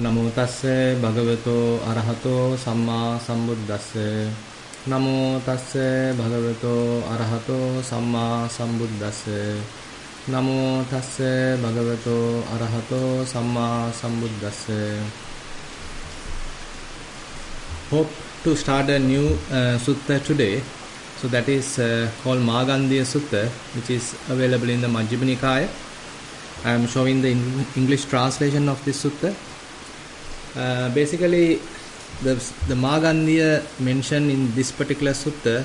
Namo tasse bhagavato arahato samma sambuddhasse. Namo tasse bhagavato arahato samma sambuddhasse. Namo tasse bhagavato arahato samma sambuddhasse. Hope to start a new sutta today. So that is called Magandiya Sutta, which is available in the Majjhima Nikaya. I am showing the English translation of this sutta. Basically, the Magandiya mentioned in this particular sutta,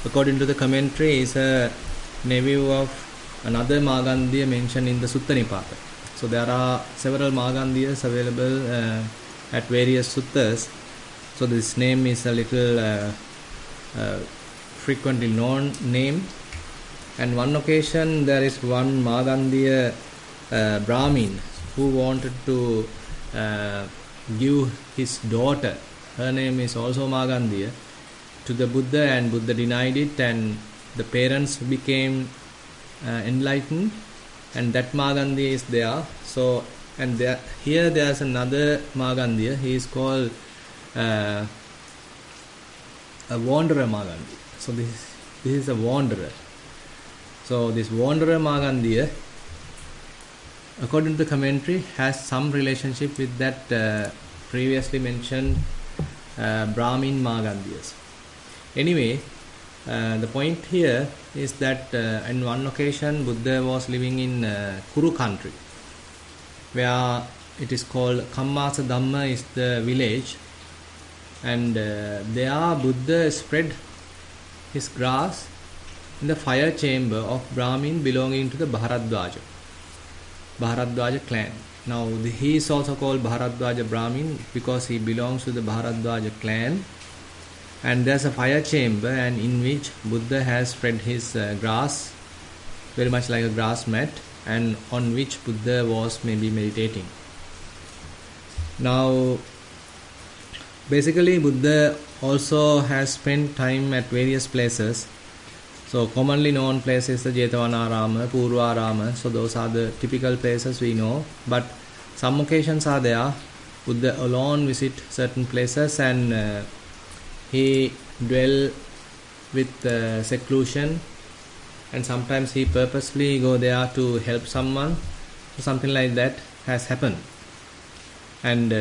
according to the commentary, is a nephew of another Magandiya mentioned in the Sutta Nipata. So there are several Magandiyas available at various suttas. So this name is a little frequently known name. And one occasion there is one Magandiya Brahmin who wanted to give his daughter, her name is also Magandiya, to the Buddha, and Buddha denied it, and the parents became enlightened, and that Magandiya is there. So, and here there's another Magandiya, he is called a wanderer Magandiya. So this is a wanderer. So this wanderer Magandiya, according to the commentary, has some relationship with that previously mentioned Brahmin Magandiyas. Anyway, the point here is that in one occasion Buddha was living in Kuru country, where it is called Kammasa Dhamma is the village, and there Buddha spread his grass in the fire chamber of Brahmin belonging to the Bharadwaja clan. Now he is also called Bharadwaja Brahmin because he belongs to the Bharadwaja clan, and there's a fire chamber, and in which Buddha has spread his grass, very much like a grass mat, and on which Buddha was maybe meditating. Now basically Buddha also has spent time at various places. So commonly known places, the Jetavanarama, Purvarama, so those are the typical places we know. But some occasions are there, Buddha alone visit certain places, and he dwell with seclusion, and sometimes he purposely go there to help someone. So something like that has happened. And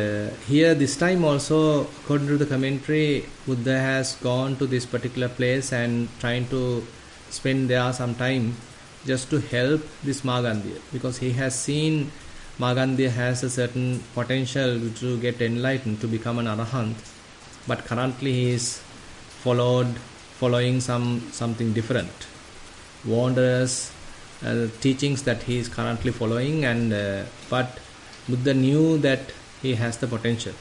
here this time also, according to the commentary, Buddha has gone to this particular place and trying to spend there some time just to help this Magandiya, because he has seen Magandiya has a certain potential to get enlightened, to become an arahant, but currently he is following something different, wanderers teachings that he is currently following, and but Buddha knew that he has the potential.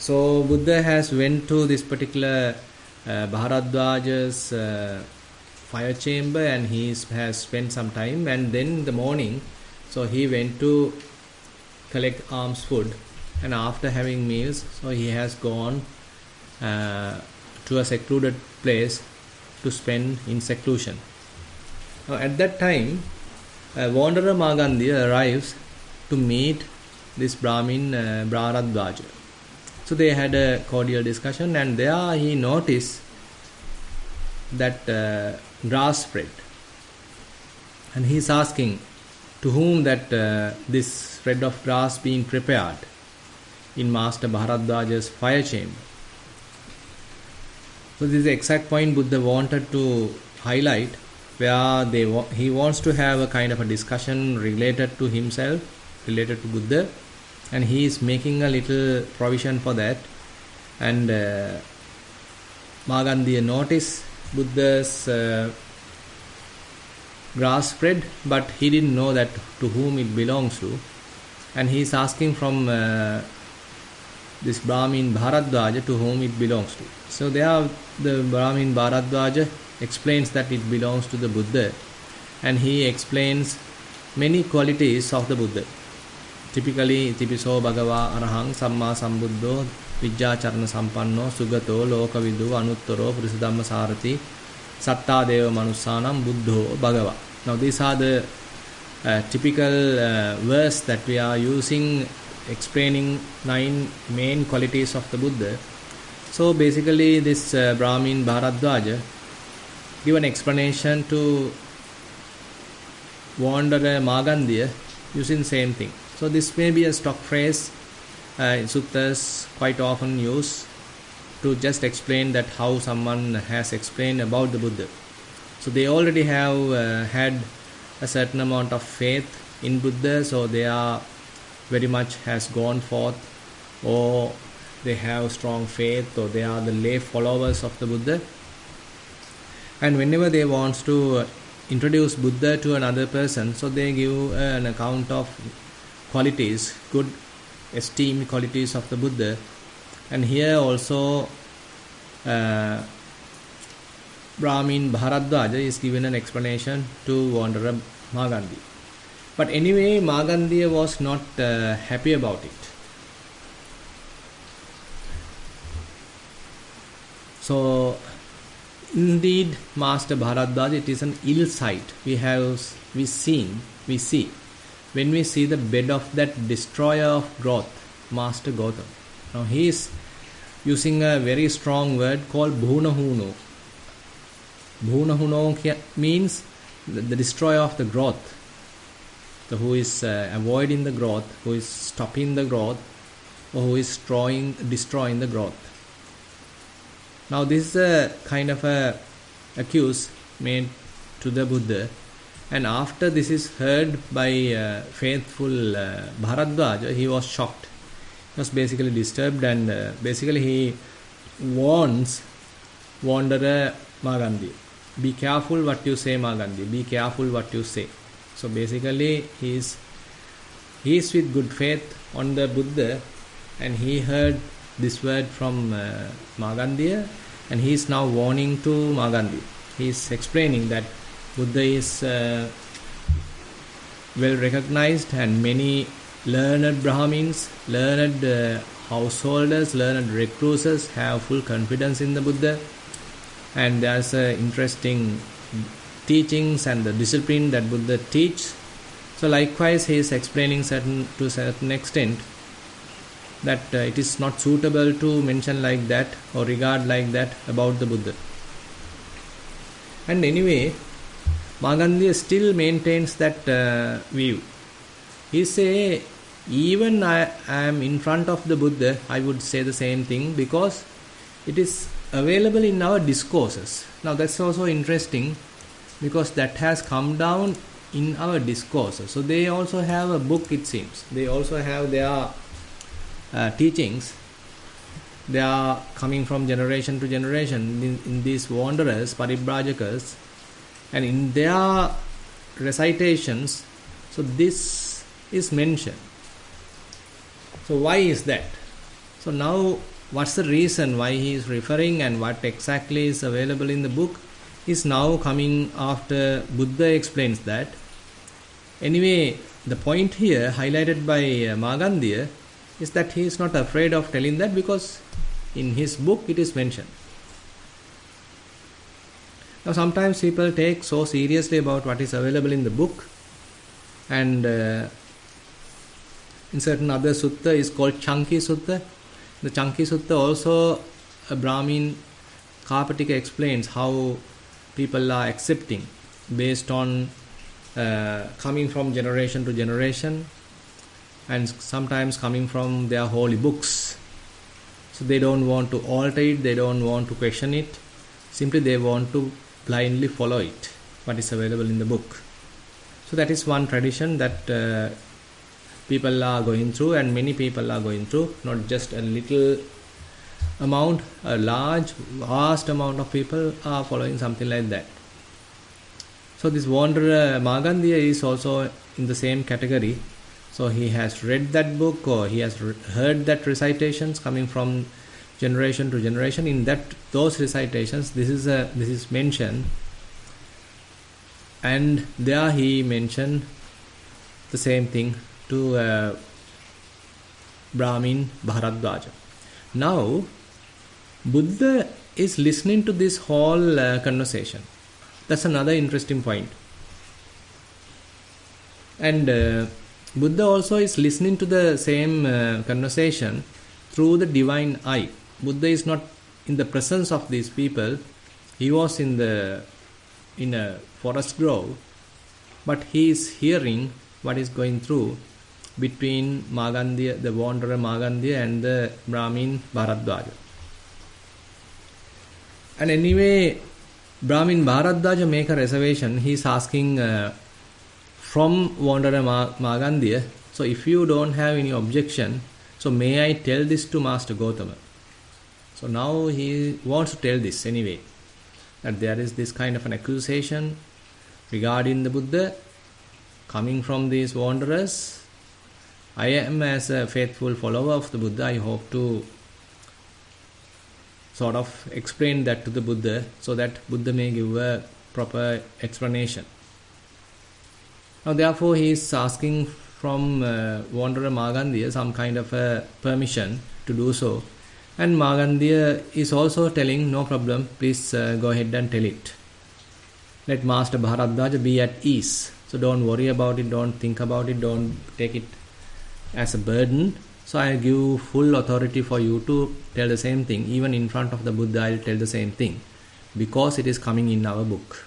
So Buddha has went to this particular Bharadwaja's fire chamber, and he has spent some time, and then in the morning, so he went to collect alms food, and after having meals, so he has gone to a secluded place to spend in seclusion. Now at that time, wanderer Magandiya arrives to meet this Brahmin Bharadwaja. So they had a cordial discussion, and there he noticed that grass spread, and he is asking to whom that this spread of grass being prepared in Master Bharadwaja's fire chamber. So this is the exact point Buddha wanted to highlight, where he wants to have a kind of a discussion related to himself, related to Buddha, and he is making a little provision for that. And Magandiya noticed Buddha's grass spread, but he didn't know that to whom it belongs to, and he is asking from this Brahmin Bharadwaja to whom it belongs to. So there the Brahmin Bharadwaja explains that it belongs to the Buddha, and he explains many qualities of the Buddha. Typically, Tipiso Bhagava Arahang Samma Sambuddho Vijjacharana Sampanno Sugato Lokavidu Anuttaro Purisadhamma Sarati Satta Deva Manussanam Buddho Bhagava. Now these are the typical verse that we are using explaining 9 main qualities of the Buddha. So basically this Brahmin Bharadwaja give an explanation to wanderer Magandiya using same thing. So this may be a stock phrase suttas quite often use to just explain that how someone has explained about the Buddha. So they already have had a certain amount of faith in Buddha, so they are very much has gone forth, or they have strong faith, or they are the lay followers of the Buddha. And whenever they want to introduce Buddha to another person, so they give an account of qualities, good esteemed qualities of the Buddha. And here also Brahmin Bharadwaja is given an explanation to wanderer Magandiya. But anyway, Magandiya was not happy about it. So indeed, Master Bharadwaja, it is an ill sight we see when we see the bed of that destroyer of growth, Master Gautam. Now he is using a very strong word called Bhunahuno. Bhunahuno means the destroyer of the growth, who is avoiding the growth, who is stopping the growth, or who is destroying the growth. Now this is a kind of a accuse made to the Buddha, and after this is heard by faithful Bharadwaja, he was shocked. He was basically disturbed, and basically he warns wanderer Magandiya, be careful what you say, Magandiya, be careful what you say. So basically he is with good faith on the Buddha, and he heard this word from Magandiya, and he is now warning to Magandiya. He is explaining that Buddha is well recognized, and many learned Brahmins, learned householders, learned recluses have full confidence in the Buddha, and there's interesting teachings and the discipline that Buddha teach. So likewise he is explaining to a certain extent that it is not suitable to mention like that or regard like that about the Buddha. And anyway, Magandiya still maintains that view. He say, even I am in front of the Buddha, I would say the same thing, because it is available in our discourses. Now that's also interesting, because that has come down in our discourses. So they also have a book, it seems. They also have their teachings. They are coming from generation to generation in these wanderers, paribrajakas, and in their recitations, so this is mentioned. So why is that? So now what's the reason why he is referring, and what exactly is available in the book is now coming after Buddha explains that. Anyway, the point here highlighted by Magandiya is that he is not afraid of telling that, because in his book it is mentioned. Now sometimes people take so seriously about what is available in the book, and in certain other sutta is called Chunky Sutta. The Chunky Sutta also, Brahmin Kapatika explains how people are accepting based on coming from generation to generation, and sometimes coming from their holy books. So they don't want to alter it, they don't want to question it, simply they want to blindly follow it, what is available in the book. So that is one tradition that people are going through, and many people are going through, not just a little amount, a large, vast amount of people are following something like that. So this wanderer Magandiya is also in the same category. So he has read that book, or he has heard that recitations coming from generation to generation. In those recitations, this is mentioned, and there he mentioned the same thing to Brahmin Bharadwaja. Now Buddha is listening to this whole conversation. That's another interesting point. And Buddha also is listening to the same conversation through the divine eye. Buddha is not in the presence of these people. He was in a forest grove, but he is hearing what is going through between Magandiya, the wanderer Magandiya, and the Brahmin Bharadwaja. And anyway, Brahmin Bharadwaja make a reservation. He is asking from wanderer Magandiya, so if you don't have any objection, so may I tell this to Master Gotama? So now he wants to tell this anyway, that there is this kind of an accusation regarding the Buddha coming from these wanderers. I am, as a faithful follower of the Buddha, I hope to sort of explain that to the Buddha, so that Buddha may give a proper explanation. Now therefore he is asking from wanderer Magandiya some kind of a permission to do so. And Magandiya is also telling, no problem, please go ahead and tell it. Let Master Bharadwaja be at ease. So don't worry about it, don't think about it, don't take it as a burden. So I give full authority for you to tell the same thing. Even in front of the Buddha, I will tell the same thing, because it is coming in our book.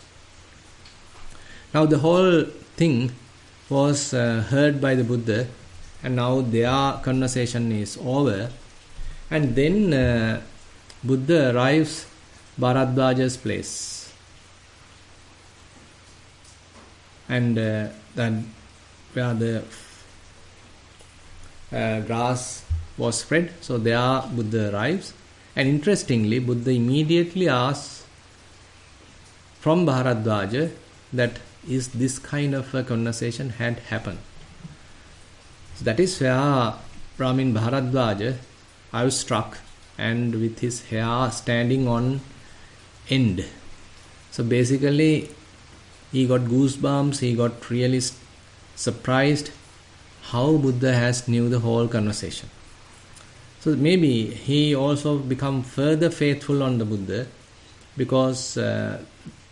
Now the whole thing was heard by the Buddha, and now their conversation is over. And then Buddha arrives Bharadwaja's place. And then where the grass was spread, so there Buddha arrives. And interestingly, Buddha immediately asks from Bharadwaja that is this kind of a conversation had happened. So that is where Brahmin Bharadwaja, I was struck, and with his hair standing on end. So basically he got goosebumps, he got really surprised how Buddha has knew the whole conversation. So maybe he also become further faithful on the Buddha, because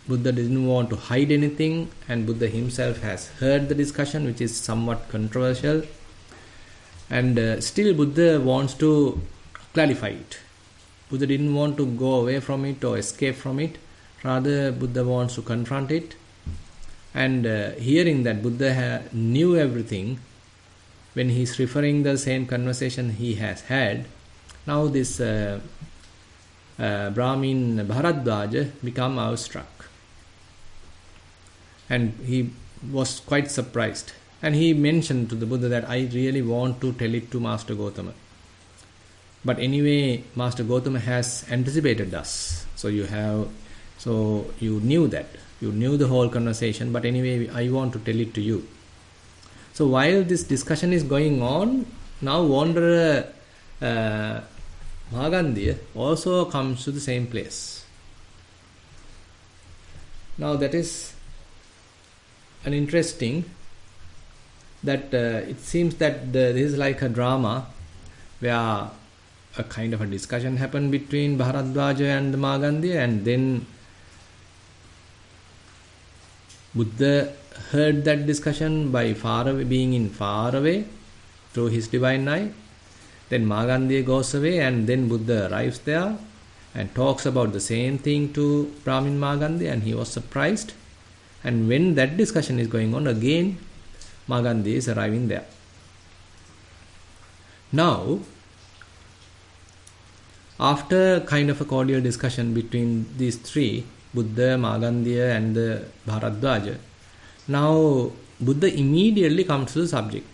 Buddha didn't want to hide anything, and Buddha himself has heard the discussion, which is somewhat controversial. And still Buddha wants to clarify it. Buddha didn't want to go away from it or escape from it. Rather, Buddha wants to confront it. And hearing that Buddha knew everything, when he is referring the same conversation he has had, now this Brahmin Bharadwaja become awestruck. And he was quite surprised. And he mentioned to the Buddha that I really want to tell it to Master Gotama. But anyway, Master Gotama has anticipated us. So you knew that. You knew the whole conversation, but anyway, I want to tell it to you. So while this discussion is going on, now wanderer Magandiya also comes to the same place. Now that is an interesting, that it seems that this is like a drama where a kind of a discussion happened between Bharadwaja and Magandiya, and then Buddha heard that discussion by being far away through his divine eye. Then Magandiya goes away, and then Buddha arrives there and talks about the same thing to Brahmin Magandiya, and he was surprised. And when that discussion is going on, again Magandiya is arriving there. Now, after kind of a cordial discussion between these three, Buddha, Magandiya and the Bharadwaja, now Buddha immediately comes to the subject.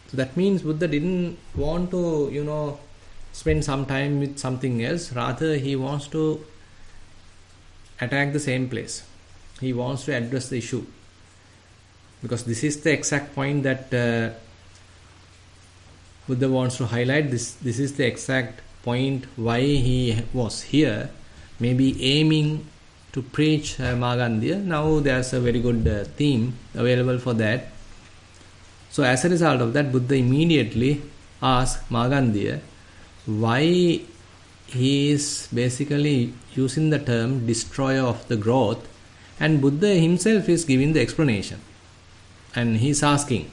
So that means Buddha didn't want to, spend some time with something else. Rather, he wants to attack the same place. He wants to address the issue. Because this is the exact point that Buddha wants to highlight. This is the exact point why he was here, maybe aiming to preach Magandiya. Now there's a very good theme available for that. So as a result of that, Buddha immediately asked Magandiya why he is basically using the term destroyer of the growth, and Buddha himself is giving the explanation. And he is asking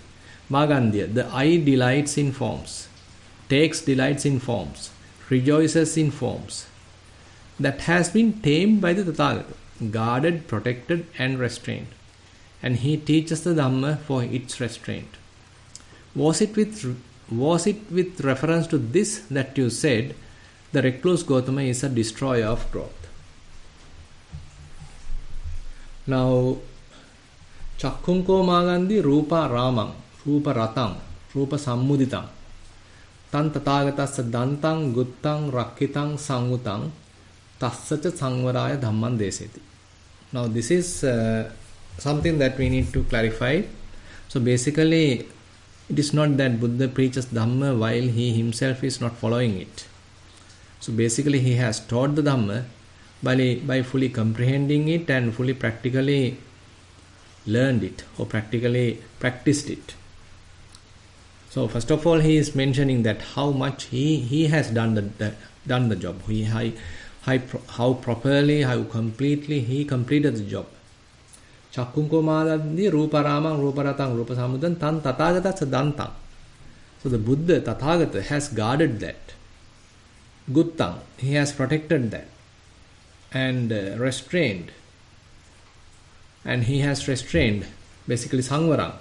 Magandiya, the I delights in forms, takes delights in forms, rejoices in forms. That has been tamed by the Tathagata, guarded, protected, and restrained. And he teaches the Dhamma for its restraint. Was it with reference to this that you said the recluse Gautama is a destroyer of growth? Now, Chakkunko Magandi Rupa Ramang, Rupa Ratang, Rupa Sammuditang, Tan Tathagatasya Dantang, Guttang, Rakkitang, Sangutang, Tassacha Sangvaraya Dhamman Deseti. Now, this is something that we need to clarify. So, basically, it is not that Buddha preaches Dhamma while he himself is not following it. So, basically, he has taught the Dhamma by fully comprehending it and fully practically learned it or practically practiced it. So first of all, he is mentioning that how much he has done the job. How properly, how completely he completed the job. Chakkunko Madandi Rupa Ramang Rupa Ratang Rupa Samudan Tan Tathagata Sadantang. So the Buddha Tathagata has guarded that. Guttang, he has protected that. And restrained. And he has restrained, basically Sangvarang.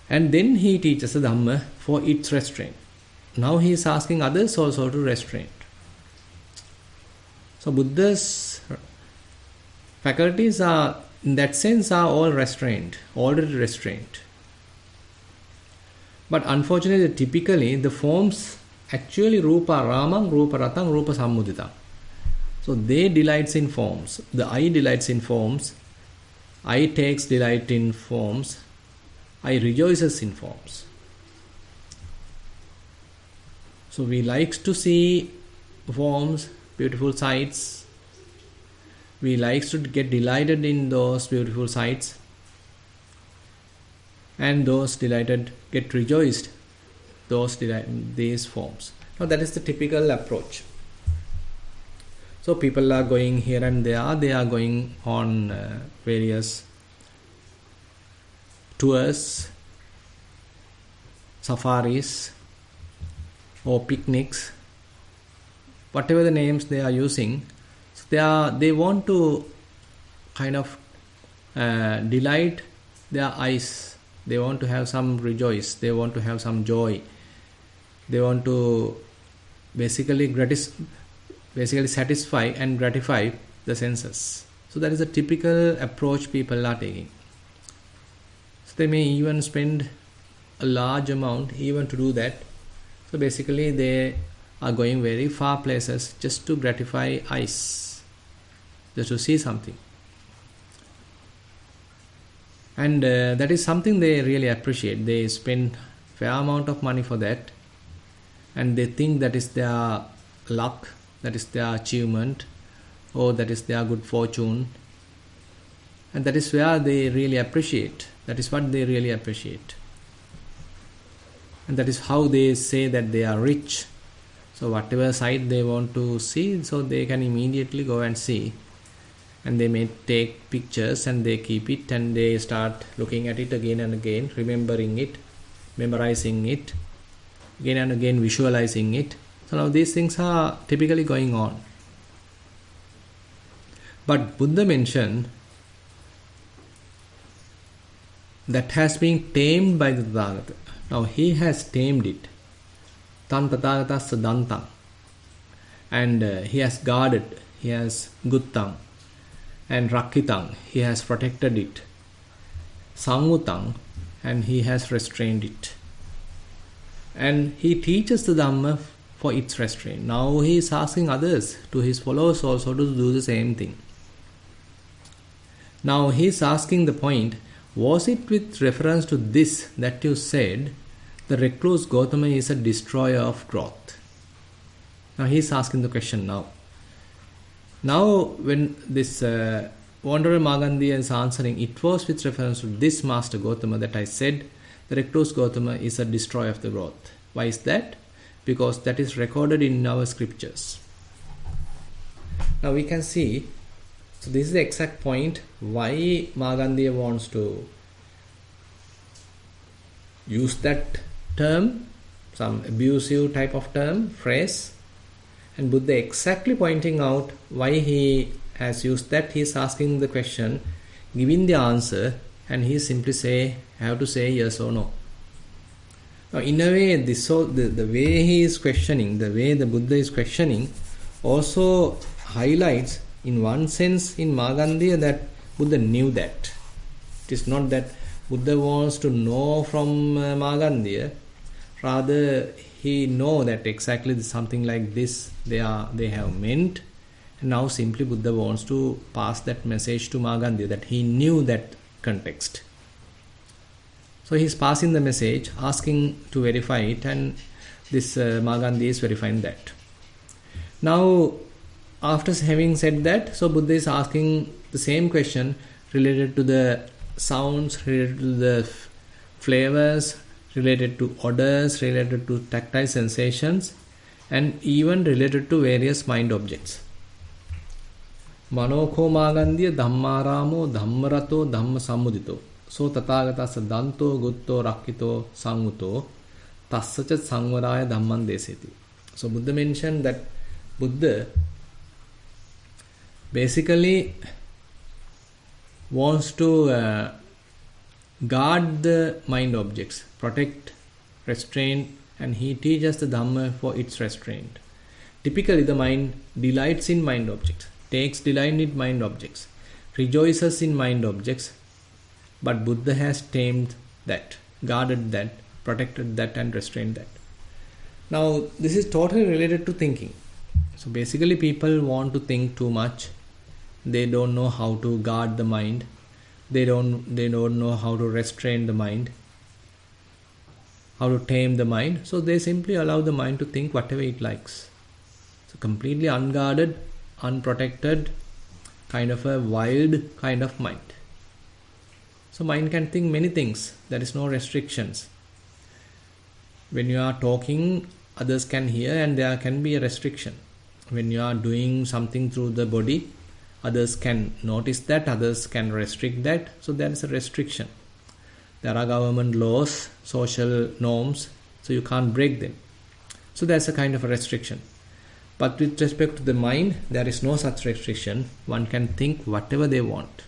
And then he teaches the Dhamma for its restraint. Now he is asking others also to restrain. So Buddha's faculties are, in that sense, are all restrained, already restrained. But unfortunately, typically, the forms actually Rupa Ramang, Rupa Ratang, Rupa Sammuditang. So they delights in forms. The I delights in forms. I takes delight in forms. I rejoices in forms. So we likes to see forms, beautiful sights. We likes to get delighted in those beautiful sights. And those delighted get rejoiced. These forms. Now that is the typical approach. So people are going here and there. They are going on various tours, safaris, or picnics, whatever the names they are using. So they want to kind of delight their eyes. They want to have some rejoice. They want to have some joy. They want to basically satisfy and gratify the senses. So that is a typical approach people are taking. So they may even spend a large amount even to do that. So basically they are going very far places just to gratify eyes, just to see something. And that is something they really appreciate. They spend fair amount of money for that. And they think that is their luck, that is their achievement, or that is their good fortune. And that is where they really appreciate. That is what they really appreciate. And that is how they say that they are rich. So whatever sight they want to see, so they can immediately go and see. And they may take pictures and they keep it and they start looking at it again and again, remembering it, memorizing it, again and again visualizing it. So now these things are typically going on. But Buddha mentioned that has been tamed by the Tathagata. Now he has tamed it. Tan Tathagatasya Dantang. And he has guarded, he has Guttang and Rakkitang, he has protected it. Sangutang, and he has restrained it. And he teaches the Dhamma for its restraint. Now he is asking others, to his followers also, to do the same thing. Now he is asking the point, was it with reference to this that you said the recluse Gautama is a destroyer of growth? Now he is asking the question now. Now when this Wanderer Magandiya is answering, it was with reference to this Master Gautama that I said the recluse Gautama is a destroyer of the growth. Why is that? Because that is recorded in our scriptures. Now we can see, so this is the exact point why Magandiya wants to use that term, some abusive type of term, phrase, and Buddha exactly pointing out why he has used that. He is asking the question, giving the answer, and he simply have to say yes or no. Now, in a way, the way he is questioning, the way the Buddha is questioning, also highlights, in one sense, in Magandiya, that Buddha knew that. It is not that Buddha wants to know from Magandiya, rather he know that exactly something like this they have meant, and now simply Buddha wants to pass that message to Magandiya, that he knew that context. So he is passing the message, asking to verify it, and this Magandiya is verifying that. Now, after having said that, so Buddha is asking the same question related to the sounds, related to the flavors, related to odors, related to tactile sensations, and even related to various mind objects. Manoko Magandiya Dhammaramo Dhammarato Dhamma Samudito So Tathagatasa Danto Gutto Rakito Sanguto Tassacha Sangvaraya Dhamman Deseti. So Buddha mentioned that Buddha basically wants to guard the mind objects, protect, restrain, and he teaches the Dhamma for its restraint. Typically, the mind delights in mind objects, takes delight in mind objects, rejoices in mind objects, but Buddha has tamed that, guarded that, protected that, and restrained that. Now, this is totally related to thinking. So basically, people want to think too much. They don't know how to guard the mind. They don't know how to restrain the mind, how to tame the mind. So they simply allow the mind to think whatever it likes. So completely unguarded, unprotected, kind of a wild kind of mind. So mind can think many things. There is no restrictions. When you are talking, others can hear, and there can be a restriction. When you are doing something through the body, others can notice that, others can restrict that. So there is a restriction. There are government laws, social norms, so you can't break them. So there's a kind of a restriction. But with respect to the mind, there is no such restriction. One can think whatever they want.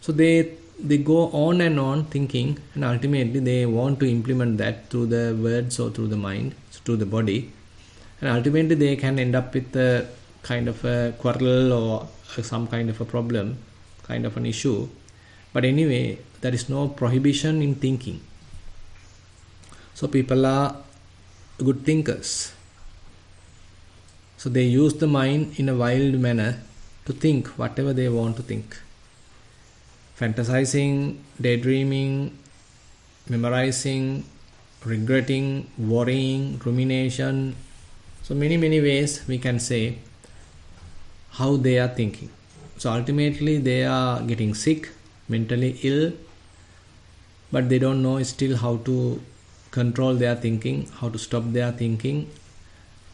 So they go on and on thinking, and ultimately they want to implement that through the words or through the mind, through the body. And ultimately they can end up with a kind of a quarrel or some kind of a problem, kind of an issue. But anyway, there is no prohibition in thinking. So people are good thinkers. So they use the mind in a wild manner to think whatever they want to think. Fantasizing, daydreaming, memorizing, regretting, worrying, rumination. So many ways we can say how they are thinking. So ultimately they are getting sick, mentally ill, but they don't know still how to control their thinking, how to stop their thinking,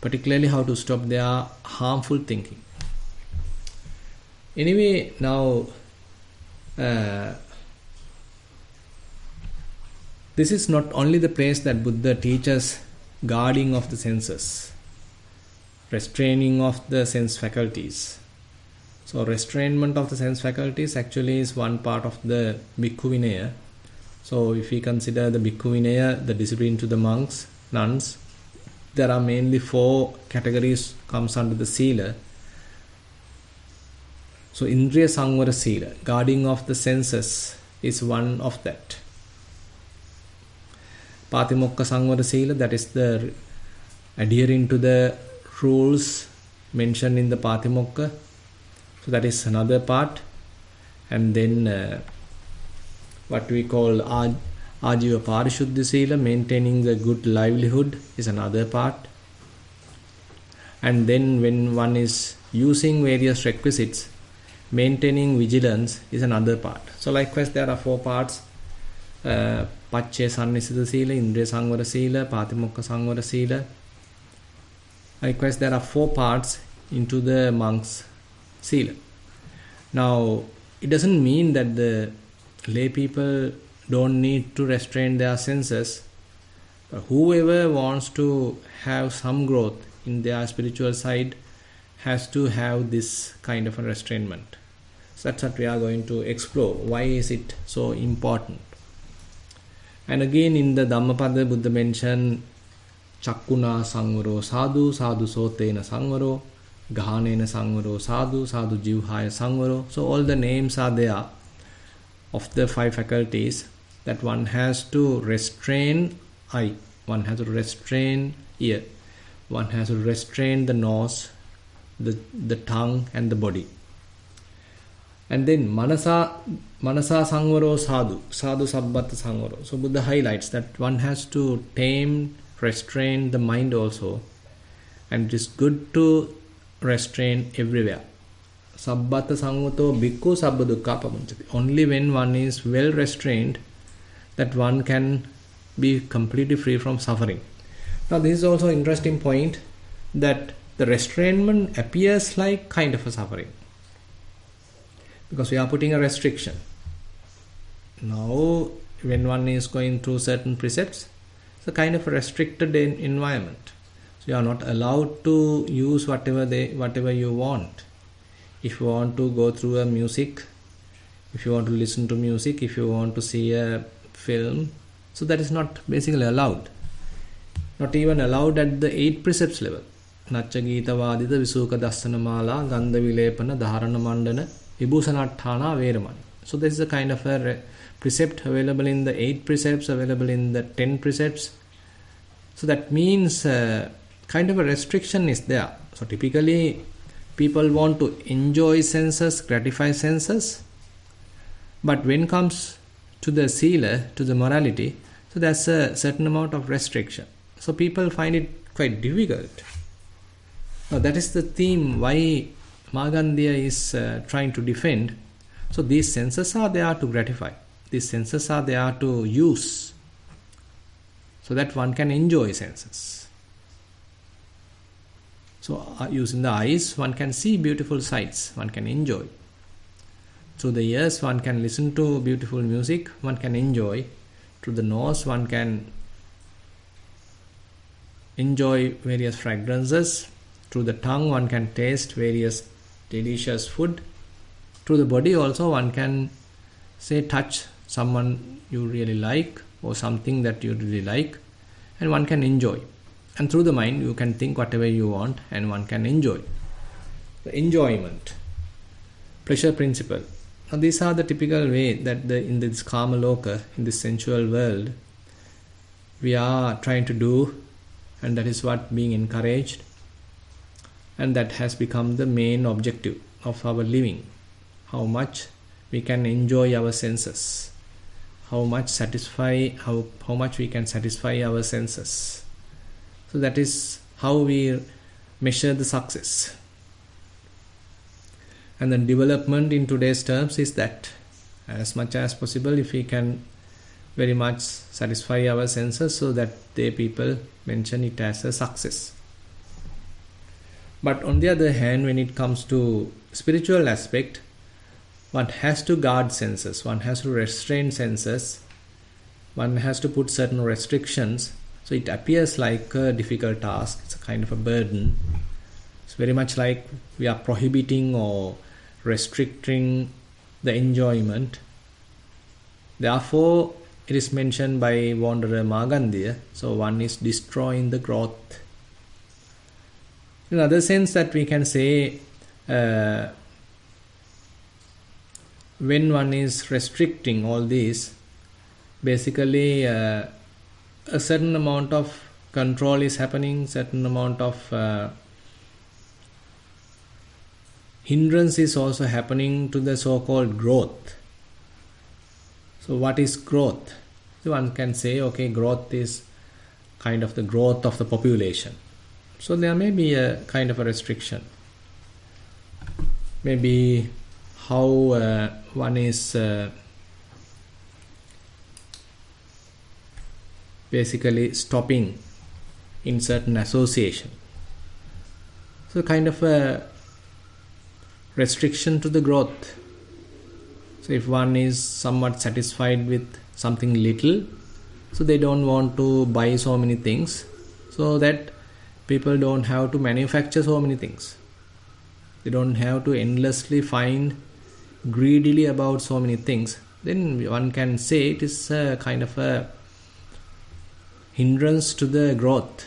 particularly how to stop their harmful thinking. Anyway, now this is not only the place that Buddha teaches guarding of the senses, restraining of the sense faculties. So restrainment of the sense faculties actually is one part of the Bhikkhu Vinaya. So if we consider the Bhikkhu Vinaya, the discipline to the monks, nuns, there are mainly 4 categories comes under the Sila. So Indriya Sangvara Sila, guarding of the senses, is one of that. Patimokka Sangvara Sila, that is the adhering to the rules mentioned in the Patimokka. So that is another part. And then what we call Ajiva Parishuddha Sila, maintaining the good livelihood, is another part. And then when one is using various requisites, maintaining vigilance is another part. So likewise there are 4 parts. Pacche Sannisiddha Sila, Indriya Sangvara Sila, Patimokka Sangvara Sila. Likewise there are 4 parts into the monk's Sila. Now it doesn't mean that the lay people don't need to restrain their senses. But whoever wants to have some growth in their spiritual side has to have this kind of a restrainment. So that's what we are going to explore. Why is it so important? And again in the Dhammapada, Buddha mentioned Chakkuna Sangvaro Sadhu, Sadhu Sotena Sangvaro, Ghanena Sangvaro Sadhu, Sadhu Jivhaya Sangvaro. So all the names are there of the 5 faculties that one has to restrain eye, one has to restrain ear, one has to restrain the nose, the tongue and the body. And then Manasa Sangvaro Sadhu, Sadhu Sabbata Sangvaro. So Buddha highlights that one has to tame, restrain the mind also. And it is good to restrain everywhere. Sabbata Sangvato Bhikkhu Sabba Dukkha Pamunchati. Only when one is well restrained that one can be completely free from suffering. Now this is also an interesting point, that the restrainment appears like kind of a suffering, because we are putting a restriction. Now when one is going through certain precepts, it's a kind of a restricted environment. So you are not allowed to use whatever you want. If you want to go through a music, if you want to listen to music, if you want to see a film, so that is not basically allowed. Not even allowed at the 8 precepts level. Nachcha Gita Vadita Visuka Dasanamala Gandha Vilepana Dharana Mandana Vibhusanathana Veramani. So this is a kind of a precept available in the 8 precepts, available in the 10 precepts. So that means kind of a restriction is there. So typically people want to enjoy senses, gratify senses. But when it comes to the sila, to the morality, so there's a certain amount of restriction. So people find it quite difficult. Now that is the theme why Magandiya is trying to defend. So these senses are there to gratify. These senses are there to use, so that one can enjoy senses. So using the eyes, one can see beautiful sights, one can enjoy. Through the ears, one can listen to beautiful music, one can enjoy. Through the nose, one can enjoy various fragrances. Through the tongue, one can taste various delicious food. Through the body also, one can touch someone you really like or something that you really like, and one can enjoy. And through the mind, you can think whatever you want and one can enjoy. The enjoyment, pleasure principle. Now these are the typical way that in this Kama Loka, in this sensual world, we are trying to do, and that is what being encouraged, and that has become the main objective of our living. How much we can enjoy our senses, how much we can satisfy our senses. So that is how we measure the success. And then development in today's terms is that as much as possible, if we can very much satisfy our senses, so that the people mention it as a success. But on the other hand, when it comes to spiritual aspect, one has to guard senses, one has to restrain senses, one has to put certain restrictions. So it appears like a difficult task, it's a kind of a burden. It's very much like we are prohibiting or restricting the enjoyment. Therefore, it is mentioned by Wanderer Magandiya, so one is destroying the growth. In another sense that we can say, when one is restricting all these, basically a certain amount of control is happening, certain amount of hindrance is also happening to the so-called growth. So what is growth? So one can say, okay, growth is kind of the growth of the population. So there may be a kind of a restriction. Maybe how one is basically stopping in certain association. So kind of a restriction to the growth. So if one is somewhat satisfied with something little, so they don't want to buy so many things, so that people don't have to manufacture so many things. They don't have to endlessly find greedily about so many things. Then one can say it is a kind of a hindrance to the growth.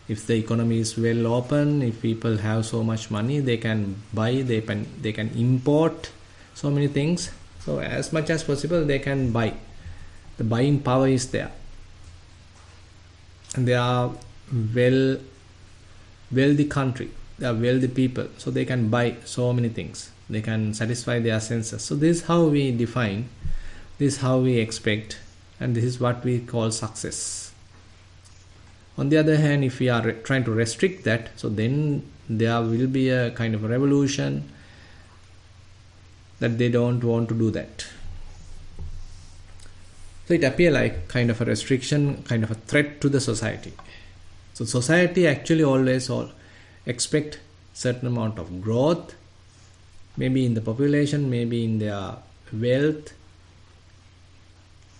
If the economy is well open, if people have so much money, they can buy, they can import so many things. So as much as possible they can buy. The buying power is there. And they are wealthy country. They are wealthy people. So they can buy so many things. They can satisfy their senses. So this is how we define, this is how we expect, and this is what we call success. On the other hand, if we are trying to restrict that, so then there will be a kind of a revolution that they don't want to do that. So it appears like kind of a restriction, kind of a threat to the society. So society actually always expect certain amount of growth, maybe in the population, maybe in their wealth,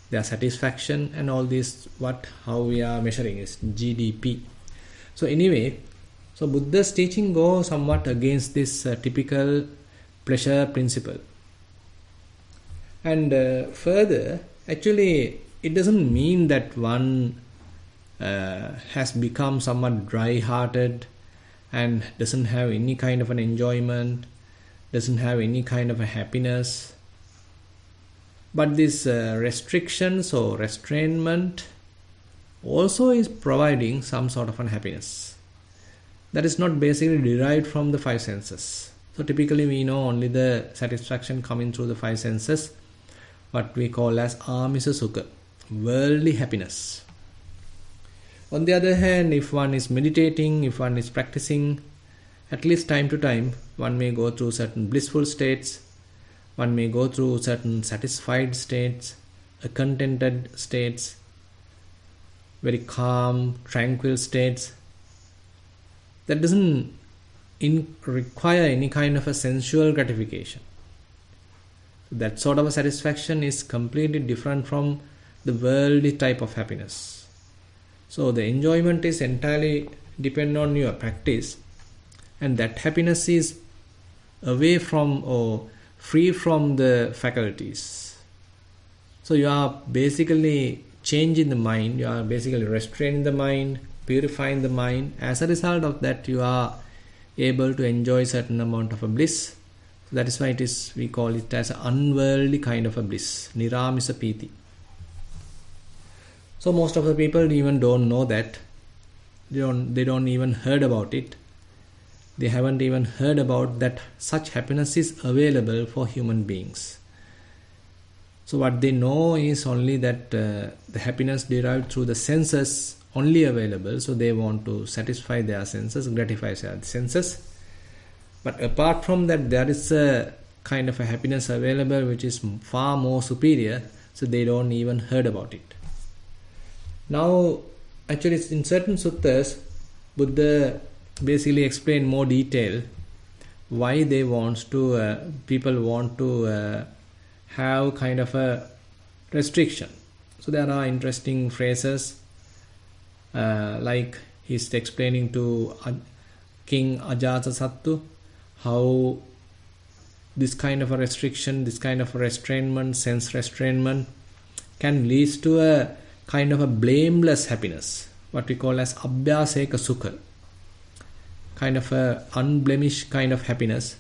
their satisfaction, and all this, how we are measuring is GDP. So anyway, so Buddha's teaching goes somewhat against this typical pleasure principle. And further, actually it doesn't mean that one has become somewhat dry-hearted and doesn't have any kind of an enjoyment, doesn't have any kind of a happiness. But this restrictions or restrainment also is providing some sort of unhappiness. That is not basically derived from the five senses. So typically we know only the satisfaction coming through the five senses, what we call as amisa sukha, worldly happiness. On the other hand, if one is meditating, if one is practicing, at least time to time, one may go through certain blissful states, one may go through certain satisfied states, contented states, very calm, tranquil states. That doesn't require any kind of a sensual gratification. That sort of a satisfaction is completely different from the worldly type of happiness. So the enjoyment is entirely dependent on your practice, and that happiness is away from or free from the faculties. So you are basically changing the mind, you are basically restraining the mind, purifying the mind. As a result of that, you are able to enjoy certain amount of a bliss. That is why we call it as an unworldly kind of a bliss, niramisa piti. So most of the people even don't know that. They don't even heard about it. They haven't even heard about that such happiness is available for human beings. So what they know is only that the happiness derived through the senses only available. So they want to satisfy their senses, gratify their senses. But apart from that, there is a kind of a happiness available which is far more superior. So they don't even heard about it. Now, actually, in certain suttas, Buddha basically explain more detail why they people want to have kind of a restriction. So there are interesting phrases like he's explaining to King Ajatasattu how this kind of a restriction, this kind of a restrainment, sense restrainment can lead to a kind of a blameless happiness, what we call as abhyaseka sukha, kind of a unblemished kind of happiness,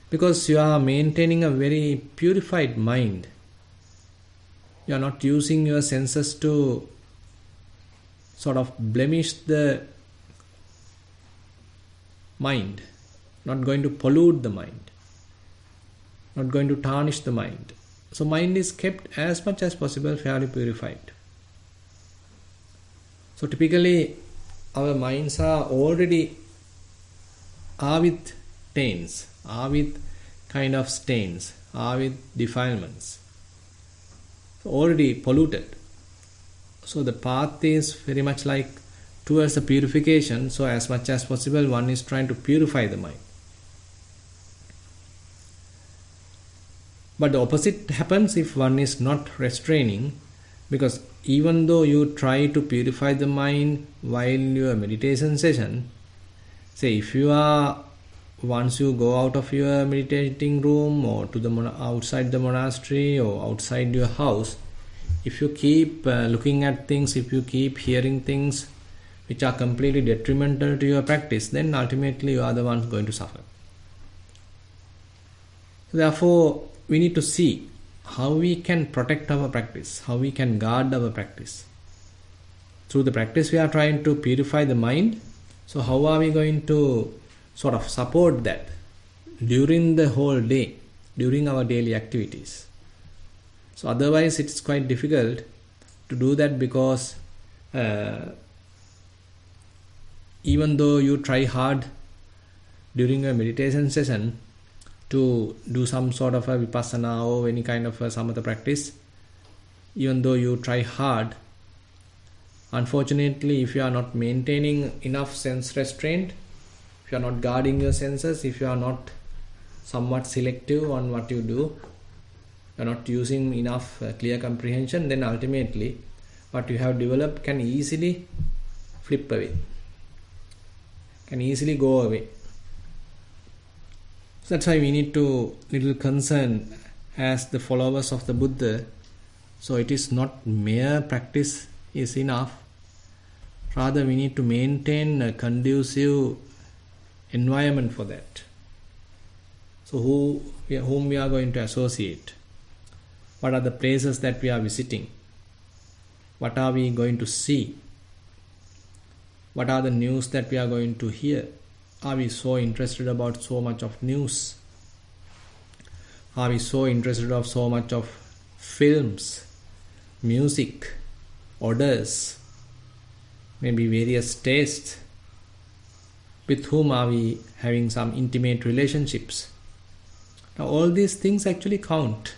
because you are maintaining a very purified mind. You are not using your senses to sort of blemish the mind, not going to pollute the mind, not going to tarnish the mind. So mind is kept as much as possible fairly purified. So typically our minds are already with taints, with kind of stains, with defilements, so already polluted. So the path is very much like towards the purification. So as much as possible one is trying to purify the mind. But the opposite happens if one is not restraining, because even though you try to purify the mind while your meditation session, say if you are, once you go out of your meditating room or to the outside the monastery or outside your house, if you keep looking at things, if you keep hearing things which are completely detrimental to your practice, then ultimately you are the ones going to suffer. Therefore, we need to see how we can protect our practice, how we can guard our practice. Through the practice we are trying to purify the mind. So how are we going to sort of support that during the whole day, during our daily activities? So otherwise it's quite difficult to do that, because even though you try hard during a meditation session to do some sort of a vipassana or any kind of a samatha practice, even though you try hard, unfortunately, if you are not maintaining enough sense restraint, if you are not guarding your senses, if you are not somewhat selective on what you do, you are not using enough clear comprehension, then ultimately what you have developed can easily flip away, can easily go away. So that's why we need to little concern as the followers of the Buddha. So it is not mere practice is enough. Rather, we need to maintain a conducive environment for that. So whom we are going to associate? What are the places that we are visiting? What are we going to see? What are the news that we are going to hear? Are we so interested about so much of news? Are we so interested of so much of films, music, odors, maybe various tastes? With whom are we having some intimate relationships? Now all these things actually count.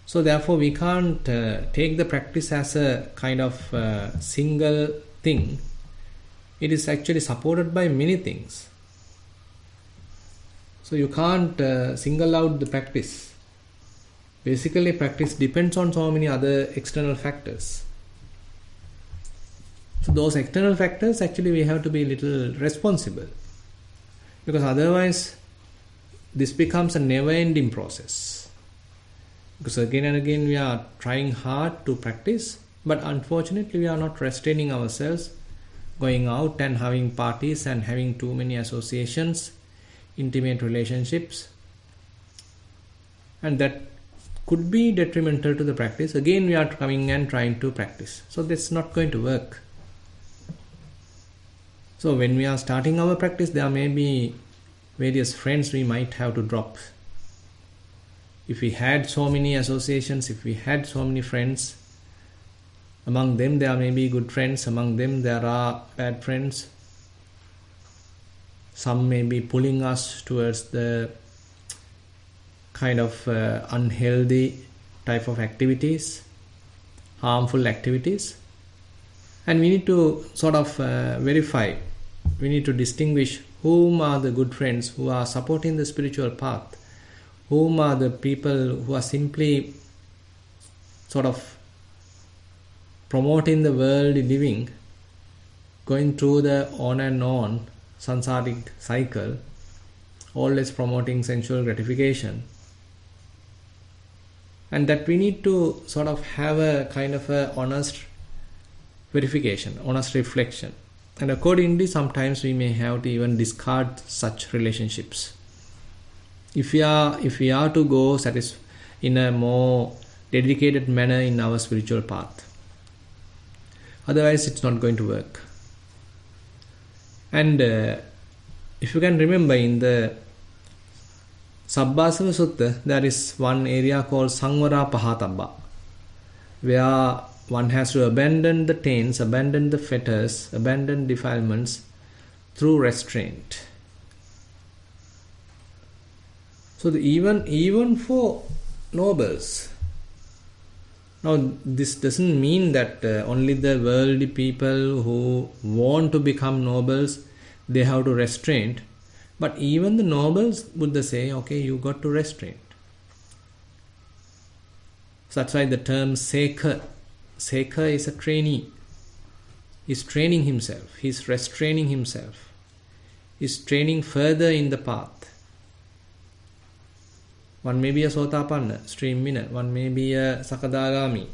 So therefore we can't take the practice as a kind of single thing. It is actually supported by many things. So you can't single out the practice. Basically, practice depends on so many other external factors. So those external factors, actually we have to be a little responsible. Because otherwise, this becomes a never-ending process. Because again and again we are trying hard to practice, but unfortunately we are not restraining ourselves, going out and having parties and having too many associations, intimate relationships, and that could be detrimental to the practice. Again we are coming and trying to practice, so that's not going to work. So when we are starting our practice, there may be various friends we might have to drop. If we had so many associations, if we had so many friends, among them there may be good friends, among them there are bad friends. Some may be pulling us towards the kind of unhealthy type of activities, harmful activities. And we need to sort of verify, we need to distinguish whom are the good friends who are supporting the spiritual path, whom are the people who are simply sort of promoting the worldly living, going through the on and on samsaric cycle, always promoting sensual gratification. And that we need to sort of have a kind of a honest verification, honest reflection. And accordingly, sometimes we may have to even discard such relationships. If we are to go in a more dedicated manner in our spiritual path. Otherwise, it's not going to work. And if you can remember, in the Sabbasava Sutta, there is one area called Samvara Pahatabba, where one has to abandon the taints, abandon the fetters, abandon defilements through restraint. So even for nobles. Now this doesn't mean that only the worldly people who want to become nobles, they have to restrain. But even the nobles, Buddha say, okay, you got to restrain. So that's why the term Seker. Seker is a trainee. He's training himself. He's restraining himself. He's training further in the path. One may be a Sotapanna, stream winner. One may be a Sakadagami,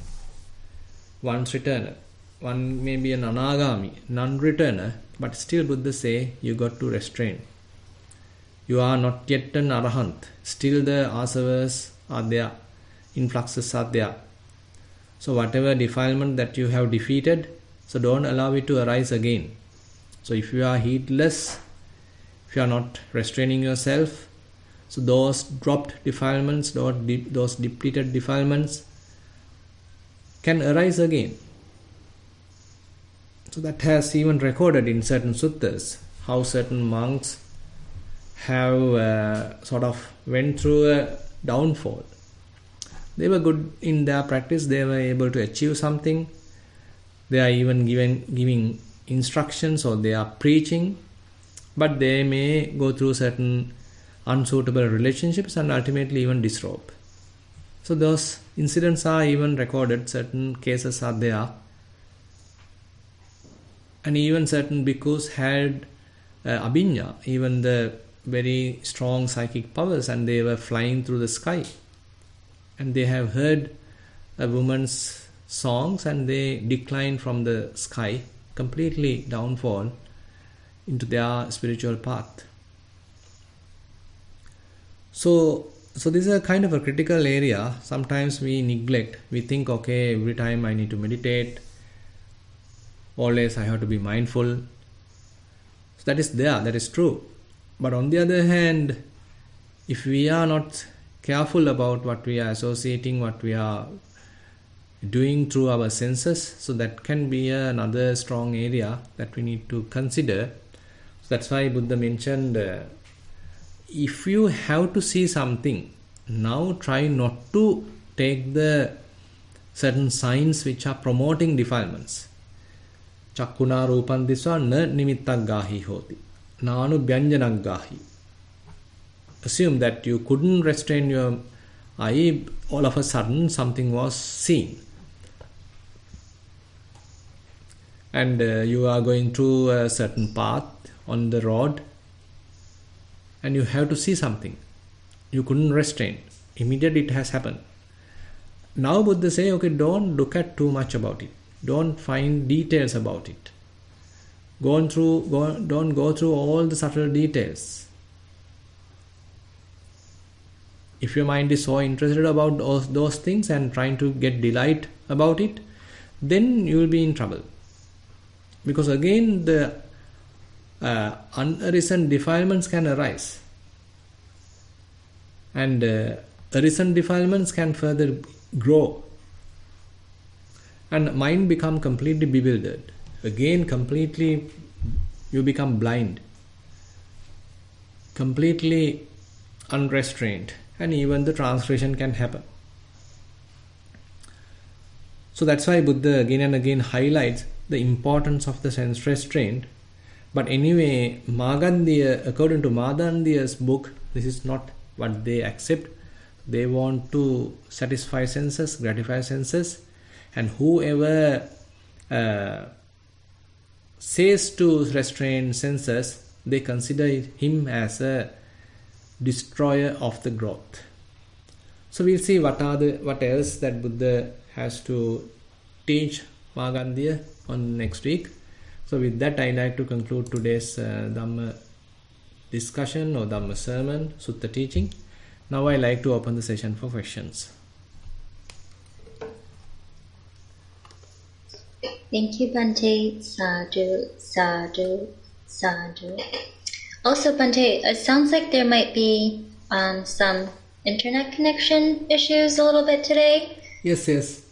one's returner. One may be an Anagami, non-returner. But still Buddha say, you got to restrain. You are not yet an Arahant. Still the asavas are there. Influxes are there. So whatever defilement that you have defeated, so don't allow it to arise again. So if you are heedless, if you are not restraining yourself, so those dropped defilements, those depleted defilements can arise again. So that has even recorded in certain suttas, how certain monks have sort of went through a downfall. They were good in their practice, they were able to achieve something. They are even giving instructions or they are preaching, but they may go through certain unsuitable relationships and ultimately even disrobe. So those incidents are even recorded, certain cases are there. And even certain bhikkhus had abhinya, even the very strong psychic powers, and they were flying through the sky. And they have heard a woman's songs and they decline from the sky, completely downfall into their spiritual path. So this is a kind of a critical area. Sometimes we neglect. We think, okay, every time I need to meditate, always I have to be mindful. So that is there, that is true. But on the other hand, if we are not careful about what we are associating, what we are doing through our senses, so that can be another strong area that we need to consider. So that's why Buddha mentioned, if you have to see something, now try not to take the certain signs which are promoting defilements. Chakkuna rupan diswa na nimittak gahi hoti. Nanu byanjanak gahi. Assume that you couldn't restrain your eye, all of a sudden something was seen. And you are going through a certain path on the road and you have to see something. You couldn't restrain. Immediately it has happened. Now Buddha say, okay, don't look at too much about it. Don't find details about it. Don't go through all the subtle details. If your mind is so interested about those things and trying to get delight about it, then you will be in trouble. Because again, the unarisen defilements can arise. And arisen defilements can further grow. And mind become completely bewildered. Again, completely you become blind. Completely unrestrained. And even the transgression can happen. So that's why Buddha again and again highlights the importance of the sense restraint. But anyway, Magandiya, according to Magandiya's book, this is not what they accept. They want to satisfy senses, gratify senses, and whoever says to restrain senses, they consider him as a destroyer of the growth. So we'll see what else that Buddha has to teach Magandiya on next week. So with that, I like to conclude today's Dhamma discussion or Dhamma sermon, Sutta teaching. Now I like to open the session for questions. Thank you, Bhante. Sadhu, sadhu, sadhu. Also, Bhante, it sounds like there might be some internet connection issues a little bit today. Yes.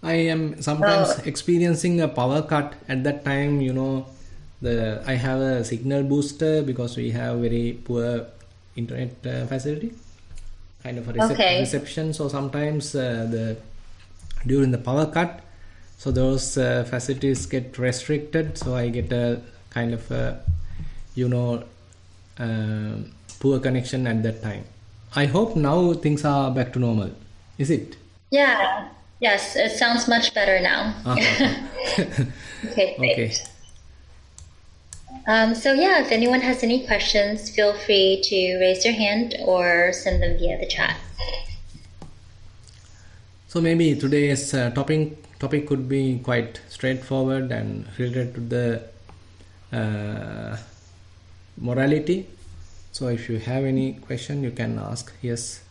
I am sometimes experiencing a power cut. At that time, I have a signal booster because we have very poor internet facility, kind of a reception. So sometimes during the power cut, so those facilities get restricted. So I get a kind of poor connection at that time. I hope now things are back to normal. Is it? Yeah. Yes, it sounds much better now. Okay, great. Okay. So yeah, if anyone has any questions, feel free to raise your hand or send them via the chat. So maybe today's topic could be quite straightforward and related to the morality. So if you have any question, you can ask. Yes.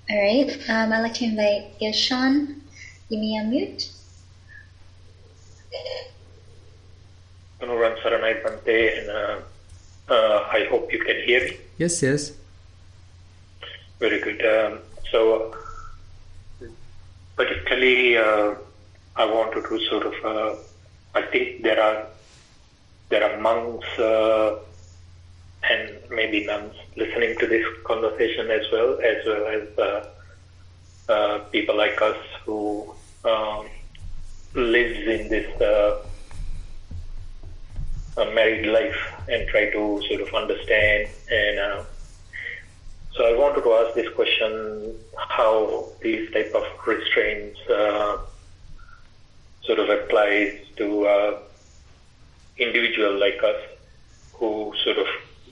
All right. I'd like to invite Yashan. Give me a mute. Anuran Saranai Bante, and I hope you can hear me. Yes, yes. Very good. So, particularly, I wanted to sort of, I think there are monks and maybe nuns listening to this conversation as well as people like us who lives in this married life and try to sort of understand. And so I wanted to ask this question: how these type of restraints sort of applies to individual like us who sort of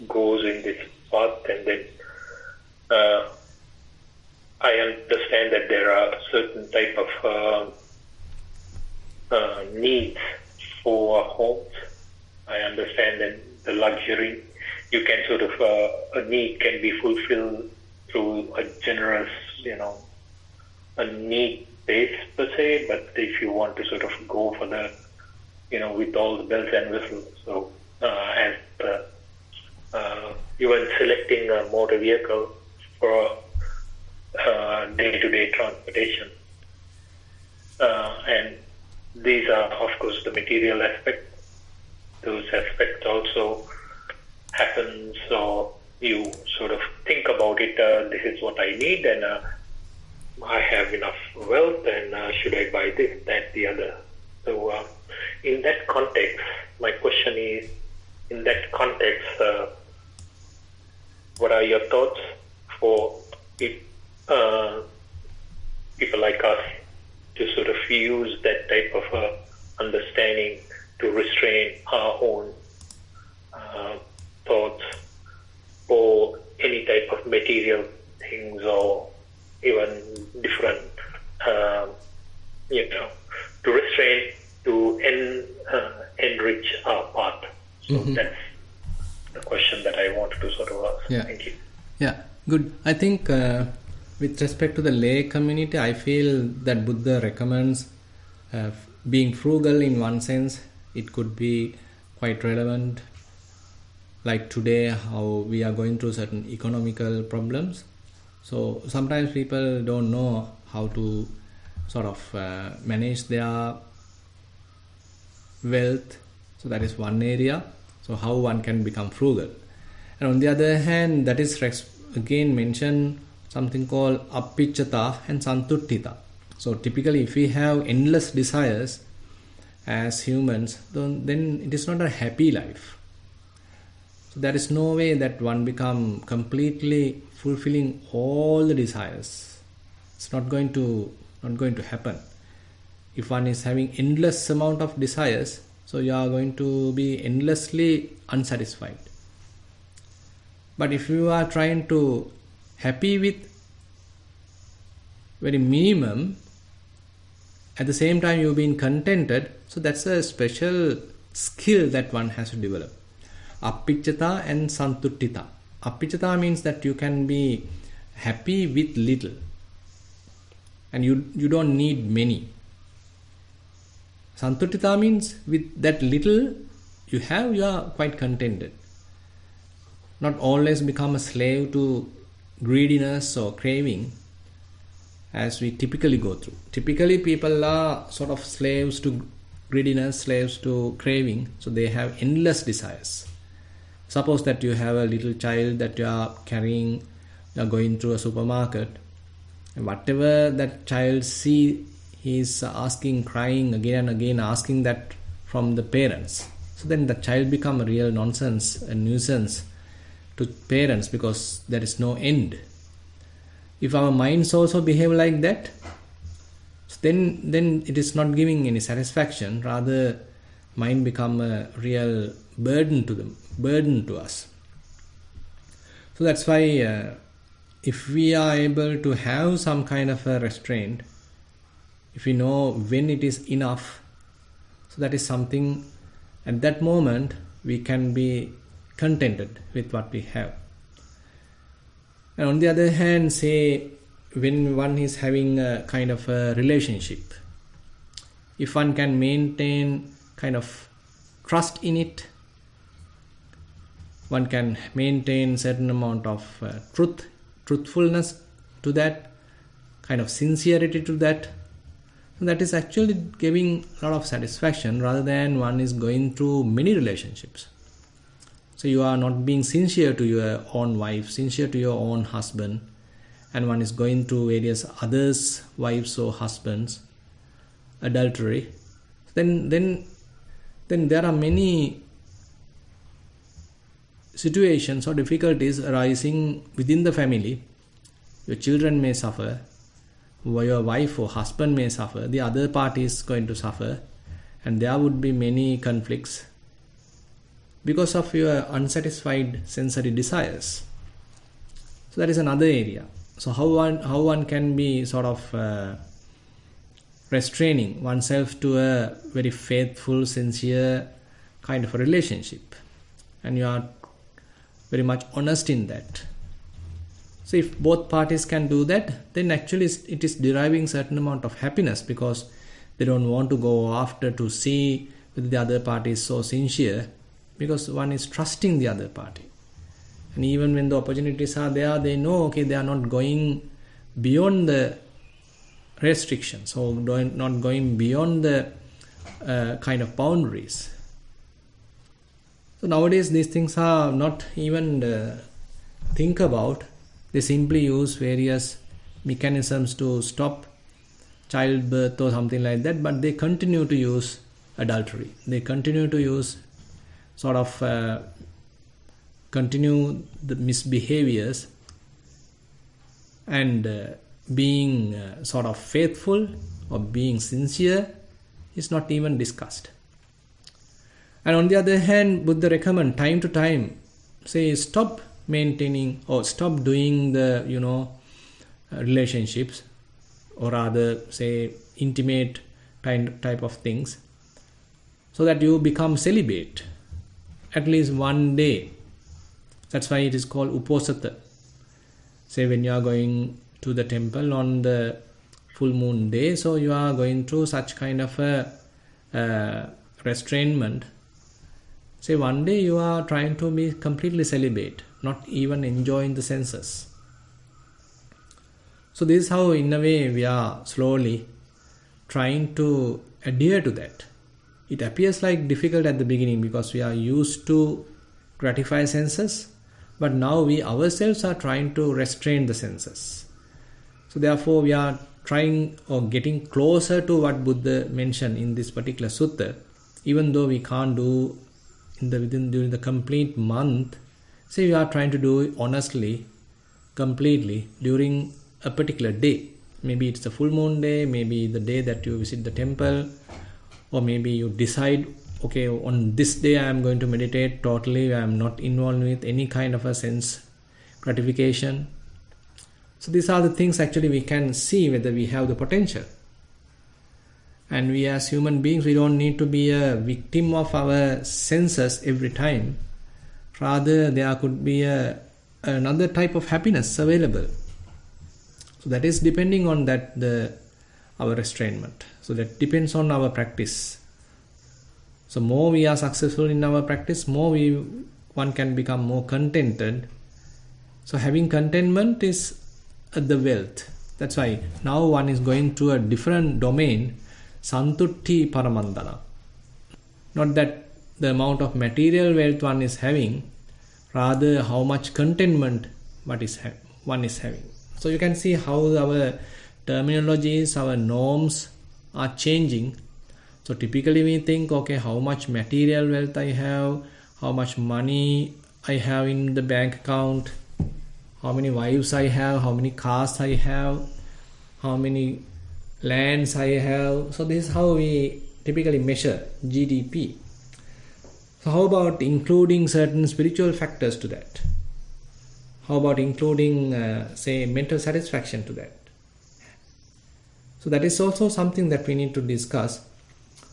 goes in this path, and then I understand that there are certain type of needs for homes. I understand that the luxury, you can sort of, a need can be fulfilled through a generous, a need base per se, but if you want to sort of go for the, with all the bells and whistles, so as even selecting a motor vehicle for day-to-day transportation. And these are, of course, the material aspect. Those aspects also happen, so you sort of think about it, this is what I need, and I have enough wealth, and should I buy this, that, the other. So in that context, my question is, in that context, what are your thoughts for people like us to sort of use that type of understanding to restrain our own thoughts or any type of material things, or even different, to restrain, to enrich our path. So that's the question that I wanted to sort of ask. Yeah. Thank you. Yeah, good. I think with respect to the lay community, I feel that Buddha recommends being frugal in one sense. It could be quite relevant, like today, how we are going through certain economical problems. So sometimes people don't know how to sort of manage their wealth. So that is one area. So how one can become frugal. And on the other hand, that is again mentioned something called appiccata and santuttita. So typically, if we have endless desires as humans, then it is not a happy life. So there is no way that one become completely fulfilling all the desires. It's not going to happen. If one is having endless amount of desires, so you are going to be endlessly unsatisfied. But if you are trying to happy with very minimum, at the same time you've been contented, so that's a special skill that one has to develop. Appiccata and santuttita. Appiccata means that you can be happy with little, and you don't need many. Santuttita means with that little you have, you are quite contented. Not always become a slave to greediness or craving, as we typically go through. Typically people are sort of slaves to greediness, slaves to craving, so they have endless desires. Suppose that you have a little child that you are carrying, you are going through a supermarket, and whatever that child see, he is asking, crying again and again, asking that from the parents. So then the child become a real nonsense, a nuisance to parents, because there is no end. If our minds also behave like that, then it is not giving any satisfaction. Rather, mind become a real burden to us. So that's why if we are able to have some kind of a restraint, if we know when it is enough, so that is something, at that moment we can be contented with what we have. And on the other hand, say when one is having a kind of a relationship, if one can maintain kind of trust in it, one can maintain certain amount of truthfulness to that, kind of sincerity to that, that is actually giving a lot of satisfaction, rather than one is going through many relationships. So you are not being sincere to your own wife, sincere to your own husband, and one is going through various others' wives or husbands, adultery, then there are many situations or difficulties arising within the family. Your children may suffer, your wife or husband may suffer, the other party is going to suffer, and there would be many conflicts because of your unsatisfied sensory desires. So that is another area. So how one can be sort of restraining oneself to a very faithful, sincere kind of a relationship, and you are very much honest in that. So if both parties can do that, then actually it is deriving certain amount of happiness, because they don't want to go after to see whether the other party is so sincere, because one is trusting the other party. And even when the opportunities are there, they know, okay, they are not going beyond the restrictions, or not going beyond the kind of boundaries. So nowadays these things are not even think about. They simply use various mechanisms to stop childbirth or something like that, but they continue to use adultery. They continue to use sort of continue the misbehaviors, and being sort of faithful or being sincere is not even discussed. And on the other hand, Buddha recommend time to time, say stop maintaining or stop doing the relationships, or rather say intimate type of things, so that you become celibate at least one day. That's why it is called uposatha. Say when you are going to the temple on the full moon day, so you are going through such kind of a restrainment. Say one day you are trying to be completely celibate, not even enjoying the senses. So this is how in a way we are slowly trying to adhere to that. It appears like difficult at the beginning because we are used to gratify senses, but now we ourselves are trying to restrain the senses. So therefore we are trying or getting closer to what Buddha mentioned in this particular sutta, even though we can't do during the complete month. Say we are trying to do it honestly, completely during a particular day. Maybe it's a full moon day, maybe the day that you visit the temple, or maybe you decide, okay, on this day I am going to meditate totally, I am not involved with any kind of a sense gratification. So these are the things actually we can see whether we have the potential. And we as human beings, we don't need to be a victim of our senses every time. Rather, there could be another type of happiness available. So that is depending on that our restrainment. So that depends on our practice. So more we are successful in our practice, more one can become more contented. So having contentment is the wealth. That's why now one is going to a different domain, santutti paramandana. Not that the amount of material wealth one is having, rather how much contentment one is having. So you can see how our terminologies, our norms are changing. So typically we think, okay, how much material wealth I have, how much money I have in the bank account, how many wives I have, how many cars I have, how many lands I have. So this is how we typically measure GDP. So how about including certain spiritual factors to that? How about including, say, mental satisfaction to that? So that is also something that we need to discuss.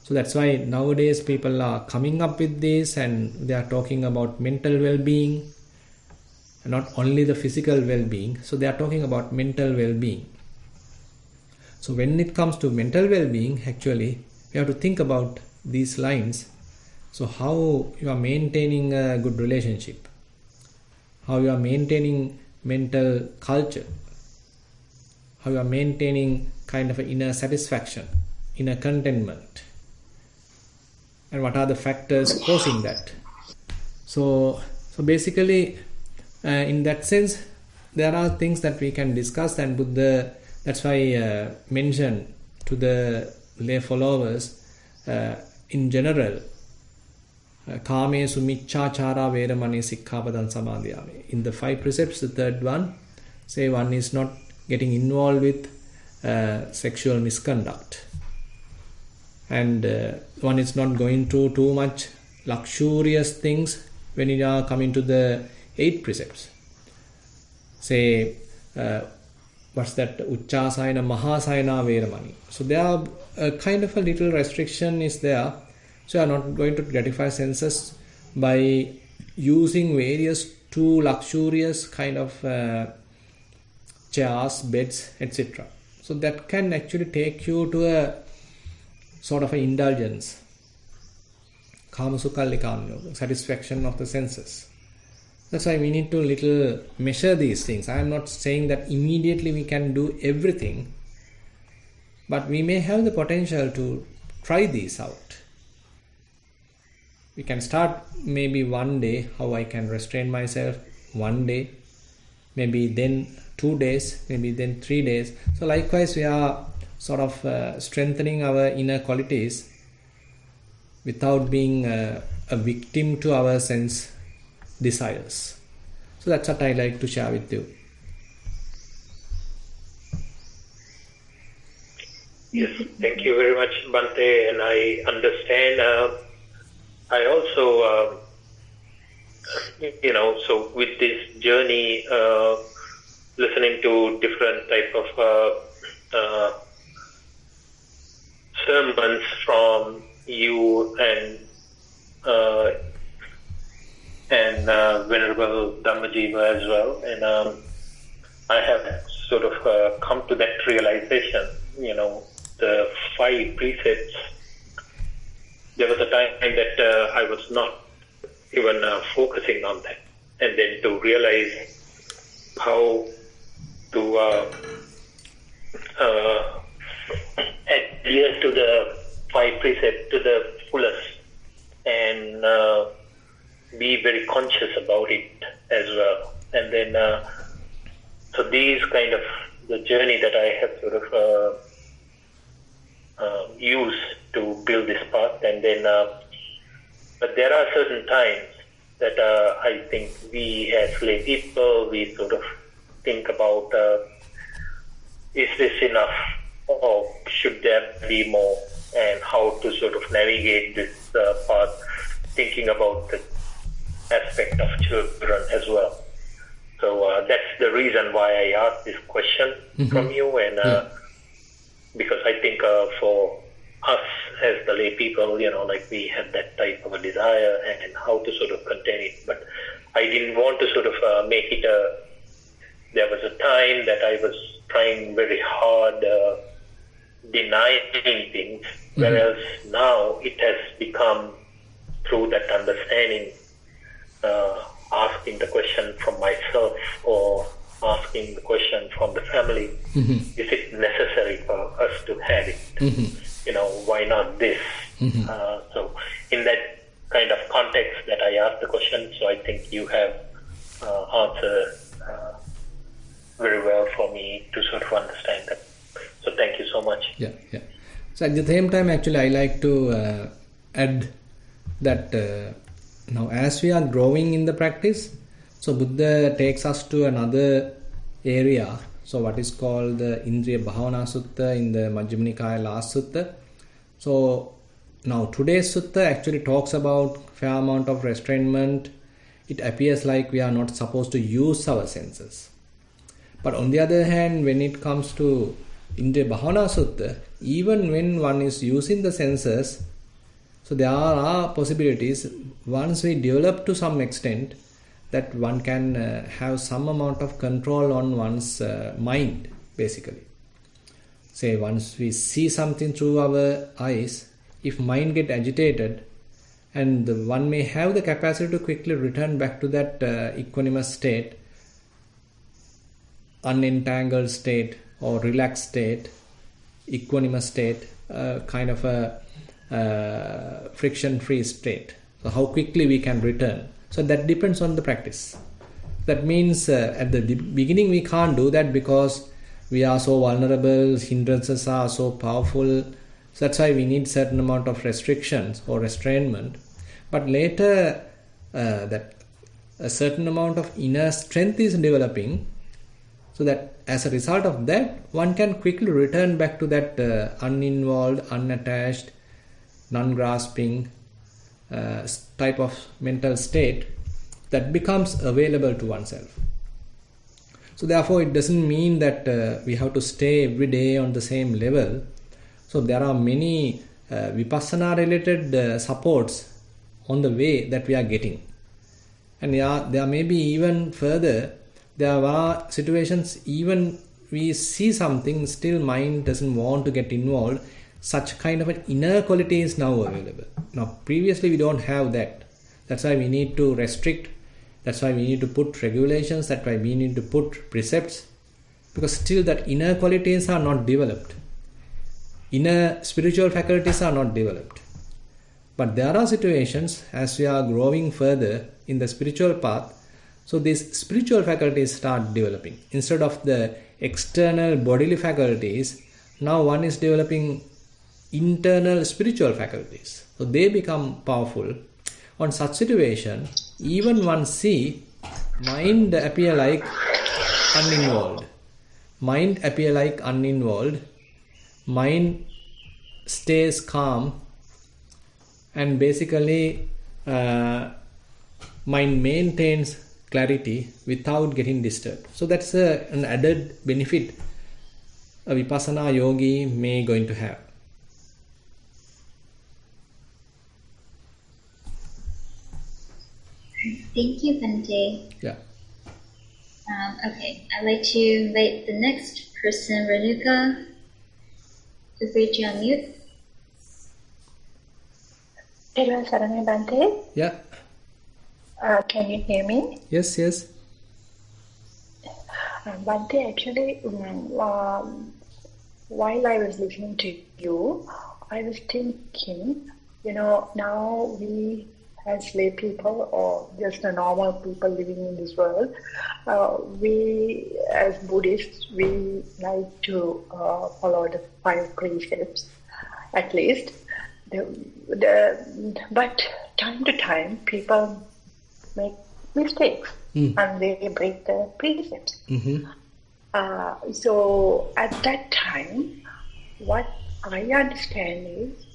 So that's why nowadays people are coming up with this, and they are talking about mental well-being, and not only the physical well-being. So they are talking about mental well-being. So when it comes to mental well-being, actually, we have to think about these lines. So how you are maintaining a good relationship, how you are maintaining mental culture, how you are maintaining kind of an inner satisfaction, inner contentment, and what are the factors causing that. So basically, in that sense, there are things that we can discuss, and Buddha, that's why mentioned to the lay followers in general, Kamesu miccāchārā veramani sikkhapadan samadhiyāmi. In the 5 precepts, the third one, say one is not getting involved with sexual misconduct, and one is not going to too much luxurious things when you are coming to the 8 precepts. Say, what's that? Uchchāsayana mahāsayana veramani. So there are kind of a little restriction is there. So you are not going to gratify senses by using various too luxurious kind of chairs, beds, etc. So that can actually take you to a sort of an indulgence, kāmasukkallikāmyoga, satisfaction of the senses. That's why we need to little measure these things. I am not saying that immediately we can do everything, but we may have the potential to try these out. We can start maybe one day, how I can restrain myself one day, maybe then 2 days, maybe then 3 days. So likewise, we are sort of strengthening our inner qualities without being a victim to our sense desires. So that's what I like to share with you. Yes, thank you very much, Bhante, and I understand. I also, so with this journey, listening to different type of sermons from you and Venerable Dhammajiva as well, and I have sort of come to that realization. The 5 precepts. There was a time that I was not even focusing on that, and then to realize how to adhere to the 5 precepts to the fullest, and be very conscious about it as well. And then, so these kind of the journey that I have sort of used to build this path, and then, but there are certain times that I think we as lay people, we sort of think about, is this enough, or should there be more, and how to sort of navigate this path, thinking about the aspect of children as well. So that's the reason why I asked this question from you, and because I think for us as the lay people, like we have that type of a desire and how to sort of contain it. But I didn't want to sort of make it there was a time that I was trying very hard denying things, whereas now it has become through that understanding, asking the question from myself or asking the question from the family, is it necessary for us to have it? Why not this? So in that kind of context that I asked the question, so I think you have answered very well for me to sort of understand that. So thank you so much. Yeah. So at the same time, actually, I like to add that now as we are growing in the practice, So Buddha takes us to another area, so what is called the Indriya Bhavana Sutta in the Majjhima Nikaya last sutta. So now today's sutta actually talks about fair amount of restrainment. It appears like we are not supposed to use our senses. But on the other hand, when it comes to Indriya Bhavana Sutta, even when one is using the senses, so there are possibilities once we develop to some extent that one can have some amount of control on one's mind, basically. Say once we see something through our eyes, if mind get agitated, and one may have the capacity to quickly return back to that equanimous state, unentangled state or relaxed state, equanimous state, kind of a friction-free state. So how quickly we can return. So that depends on the practice. That means at the beginning we can't do that because we are so vulnerable, hindrances are so powerful. So that's why we need certain amount of restrictions or restrainment. But later that a certain amount of inner strength is developing, so that as a result of that, one can quickly return back to that uninvolved, unattached, non-grasping type of mental state that becomes available to oneself. So therefore it doesn't mean that we have to stay every day on the same level. So there are many vipassana related supports on the way that we are getting. And there may be even further, there are situations even we see something, still mind doesn't want to get involved. Such kind of an inner quality is now available. Now previously we don't have that. That's why we need to restrict. That's why we need to put regulations. That's why we need to put precepts. Because still that inner qualities are not developed. Inner spiritual faculties are not developed. But there are situations as we are growing further in the spiritual path, so these spiritual faculties start developing. Instead of the external bodily faculties, now one is developing internal spiritual faculties. So they become powerful. On such situation, even one see mind appear like uninvolved. Mind appear like uninvolved. Mind stays calm, and basically mind maintains clarity without getting disturbed. So that's an added benefit a vipassana yogi may going to have. Thank you, Bhante. Yeah. Okay, I'd like to invite the next person, Renuka. Feel free to unmute. Hello, Sarana Bhante. Yeah. Can you hear me? Yes, yes. Bhante, actually, while I was listening to you, I was thinking, now we as lay people or just a normal people living in this world, we as Buddhists, we like to follow the 5 precepts, at least. But time to time, people make mistakes and they break the precepts. Mm-hmm. So at that time, what I understand is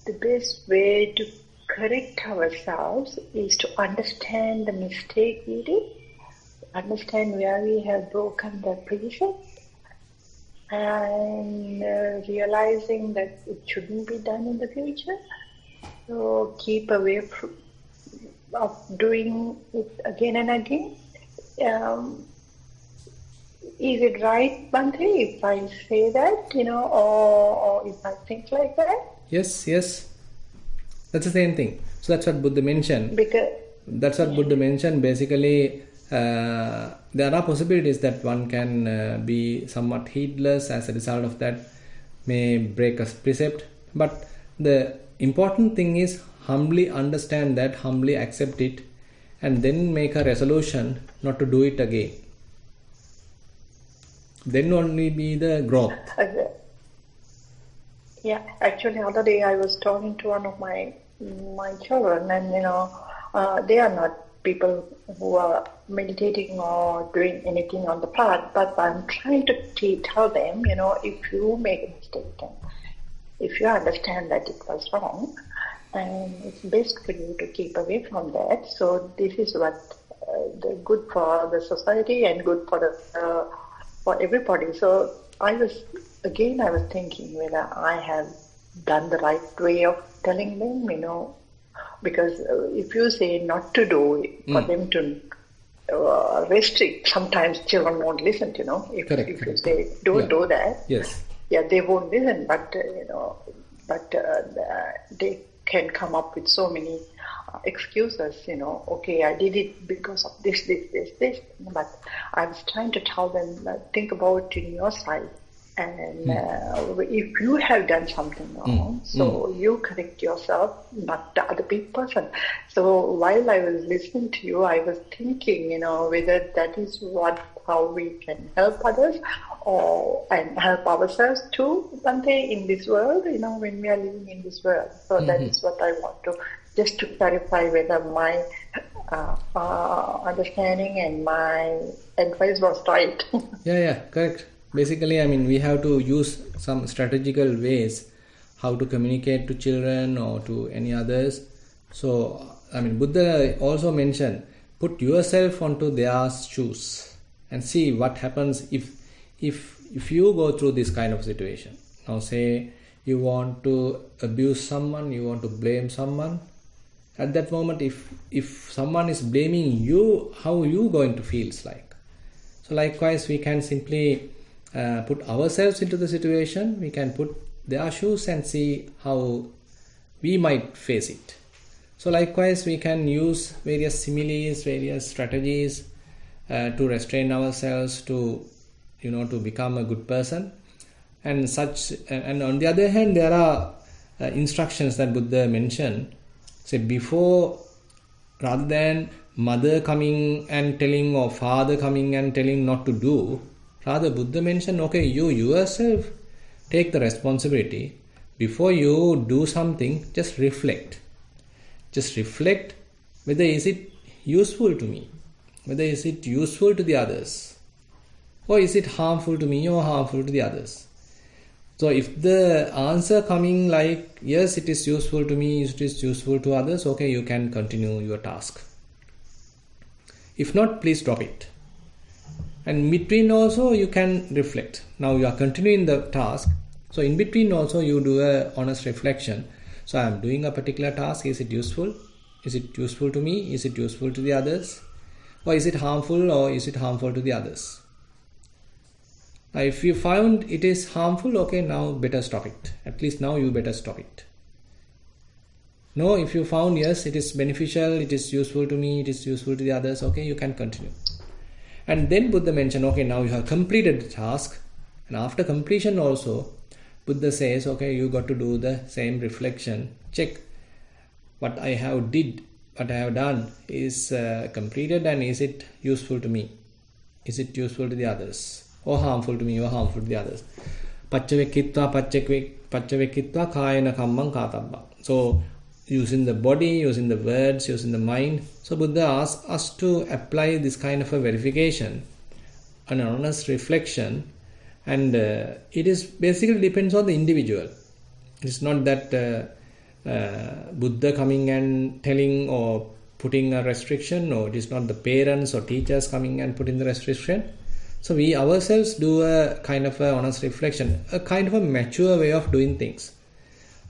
the best way to correct ourselves is to understand the mistake we did, understand where we have broken the precept, and realizing that it shouldn't be done in the future. So keep away of doing it again and again. Is it right, Bhante, if I say that, or if I think like that? Yes, yes. That's the same thing. So that's what Buddha mentioned. That's what Buddha mentioned. Basically, there are possibilities that one can be somewhat heedless, as a result of that may break a precept. But the important thing is humbly understand that, humbly accept it, and then make a resolution not to do it again. Then only be the growth. Yeah, actually, the other day I was talking to one of my children, and they are not people who are meditating or doing anything on the path, but I'm trying to tell them, if you make a mistake and if you understand that it was wrong, and it's best for you to keep away from that. So this is what the good for the society and good for everybody. So I was thinking whether I have done the right way of telling them, because if you say not to do it, for them to restrict, sometimes children won't listen, if you say don't do that, they won't listen, but they can come up with so many excuses, okay, I did it because of this, but I was trying to tell them, think about in your side, and if you have done something wrong, so you correct yourself, not the other person. So while I was listening to you, I was thinking, whether that is how we can help others and help ourselves too, Bhante, in this world, when we are living in this world. So that is what I want to, just to clarify whether my understanding and my advice was right. Yeah, correct. Basically, we have to use some strategical ways how to communicate to children or to any others. So, Buddha also mentioned, put yourself onto their shoes and see what happens if you go through this kind of situation. Now, say you want to abuse someone, you want to blame someone. At that moment, if someone is blaming you, how you going to feel like? So, likewise, we can simply put ourselves into the situation, we can put their shoes and see how we might face it. So likewise, we can use various similes, various strategies to restrain ourselves to become a good person. And on the other hand, there are instructions that Buddha mentioned. Say before, rather than mother coming and telling or father coming and telling not to do, rather, Buddha mentioned, okay, you yourself take the responsibility. Before you do something, just reflect. Just reflect whether is it useful to me, whether is it useful to the others, or is it harmful to me or harmful to the others. So if the answer coming like, yes, it is useful to me, it is useful to others, okay, you can continue your task. If not, please drop it. And in between also you can reflect. Now you are continuing the task. So in between also you do a honest reflection. So I am doing a particular task. Is it useful? Is it useful to me? Is it useful to the others? Or is it harmful to the others? Now if you found it is harmful, okay, now better stop it. At least now you better stop it. No, if you found yes, it is beneficial, it is useful to me, it is useful to the others, okay, you can continue. And then Buddha mentioned, okay, now you have completed the task. And after completion also, Buddha says, okay, you got to do the same reflection. Check what I have done is completed, and is it useful to me? Is it useful to the others? Or harmful to me or harmful to the others? Paccavekkhitva kayena kammam katabba. So, using the body, using the words, using the mind. So Buddha asks us to apply this kind of a verification, an honest reflection, and it is basically depends on the individual. It's not that Buddha coming and telling or putting a restriction, or it is not the parents or teachers coming and putting the restriction. So we ourselves do a kind of a honest reflection, a kind of a mature way of doing things.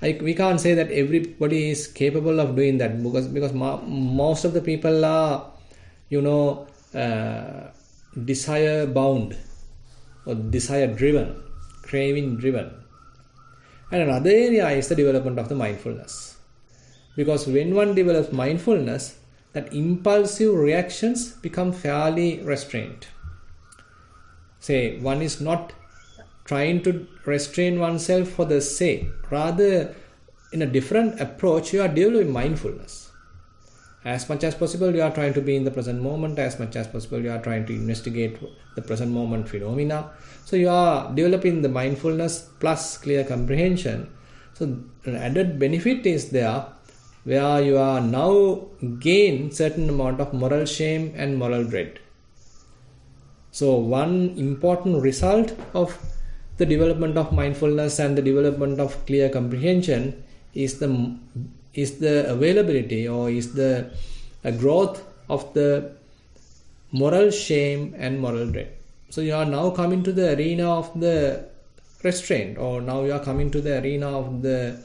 We can't say that everybody is capable of doing that because most of the people are, desire bound or desire driven, craving driven. And another area is the development of the mindfulness. Because when one develops mindfulness, that impulsive reactions become fairly restrained. Say, one is not trying to restrain oneself for the sake. Rather, in a different approach, you are developing mindfulness. As much as possible, you are trying to be in the present moment. As much as possible, you are trying to investigate the present moment phenomena. So, you are developing the mindfulness plus clear comprehension. So, an added benefit is there. where you are now gain certain amount of moral shame and moral dread. So one important result of the development of mindfulness and the development of clear comprehension is the availability, or is the growth of the moral shame and moral dread. So you are now coming to the arena of the restraint, or now you are coming to the arena of the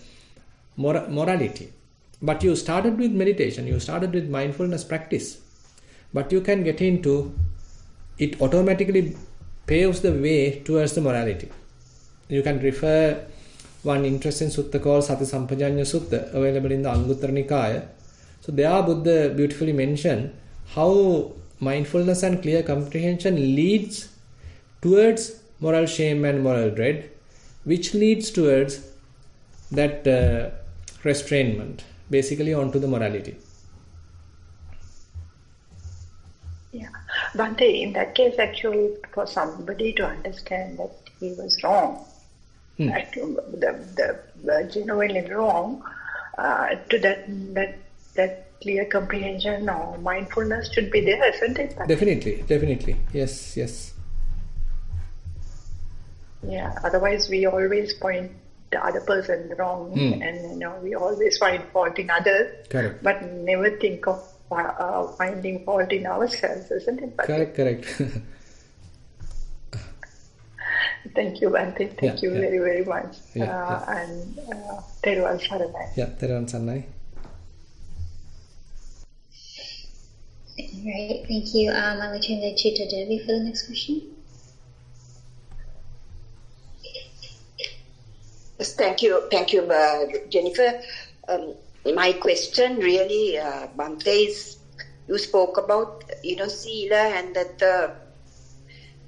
morality. But you started with meditation, you started with mindfulness practice, but you can get into it, automatically paves the way towards the morality. You can refer one interesting sutta called Sati Sampajanya Sutta, available in the Anguttara Nikaya. So there Buddha beautifully mentioned how mindfulness and clear comprehension leads towards moral shame and moral dread, which leads towards that restrainment, basically onto the morality. Yeah, Bhante, in that case, actually, for somebody to understand that he was wrong, the genuinely wrong, to that clear comprehension or mindfulness should be there, isn't it? Definitely. Yes. Yeah, otherwise we always point the other person wrong, and we always find fault in others. Correct. But never think of finding fault in ourselves, isn't it? Correct. Thank you, Bhante. Thank you very, very much. And Thero Saranai. Yeah, Thero Saranai. Right, thank you. I will turn the Chitta Devi for the next question. Yes, thank you, Jennifer. My question really, Bhante, is you spoke about, sila, and that the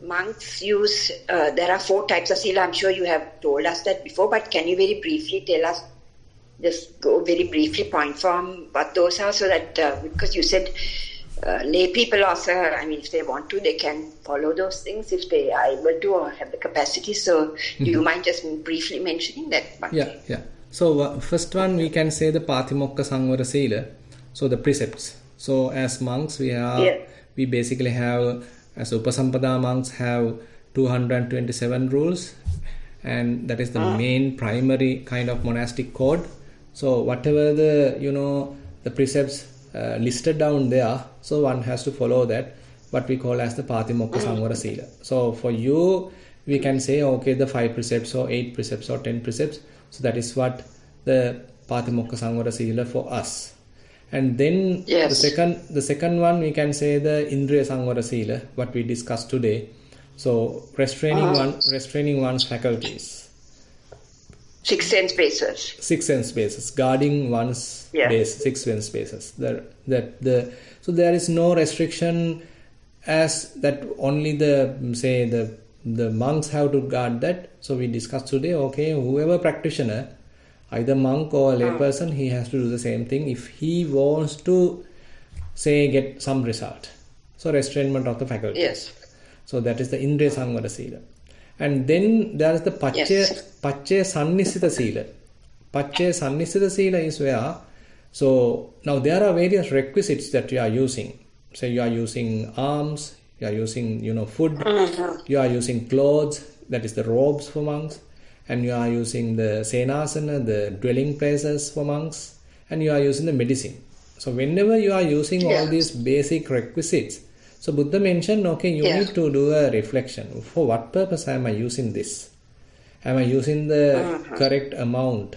monks use, there are 4 types of sila. I'm sure you have told us that before, but can you very briefly tell us, just go very briefly, point form what those are, so that, because you said lay people also, if they want to, they can follow those things if they are able to or have the capacity. So do you mind just briefly mentioning that? Yeah. So first one, we can say the Patimokka Sangvara Sila, so the precepts. So as monks, we basically have, as Upasampada monks have 227 rules, and that is the main primary kind of monastic code. So whatever the precepts listed down there, so one has to follow that, what we call as the Patimokka Sangvara Sila. So for you, we can say, okay, the 5 precepts or 8 precepts or 10 precepts. So that is what the Patimokka Sangvara Sila for us. And then the second one, we can say the Indriya Sangvara Sila, what we discussed today. So restraining one's faculties. 6 sense bases. 6 sense bases, guarding one's base, 6 sense bases. So there is no restriction as that only the monks have to guard that. So we discussed today, okay, whoever practitioner, either monk or layperson, he has to do the same thing if he wants to get some result. So restrainment of the faculties. Yes. So that is the Indriya Sangvara Sila. And then there is the Pacche Sannissita Sila. Pacche Sannissita Sila is where, so now there are various requisites that you are using. Say you are using alms, you are using food, you are using clothes, that is the robes for monks, and you are using the senasana, the dwelling places for monks, and you are using the medicine. So whenever you are using all these basic requisites, so Buddha mentioned, okay, you need to do a reflection. For what purpose am I using this? Am I using the correct amount,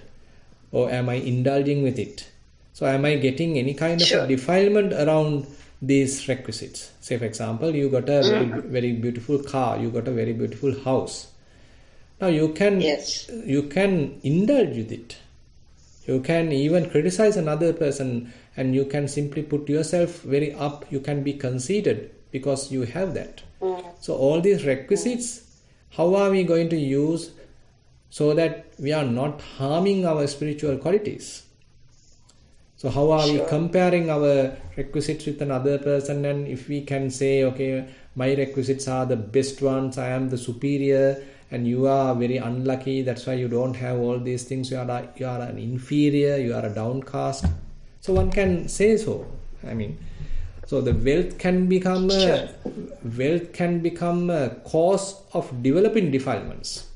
or am I indulging with it? So am I getting any kind of a defilement around these requisites? Say for example, you got a very beautiful car, you got a very beautiful house. Now you can indulge with it. You can even criticize another person, and you can simply put yourself very up. You can be conceited because you have that. So all these requisites, how are we going to use so that we are not harming our spiritual qualities? So how are we comparing our requisites with another person? And if we can say, okay, my requisites are the best ones, I am the superior, and you are very unlucky, that's why you don't have all these things, you are an inferior, you are a downcast. So one can say so. I mean, so the wealth can become a cause of developing defilements.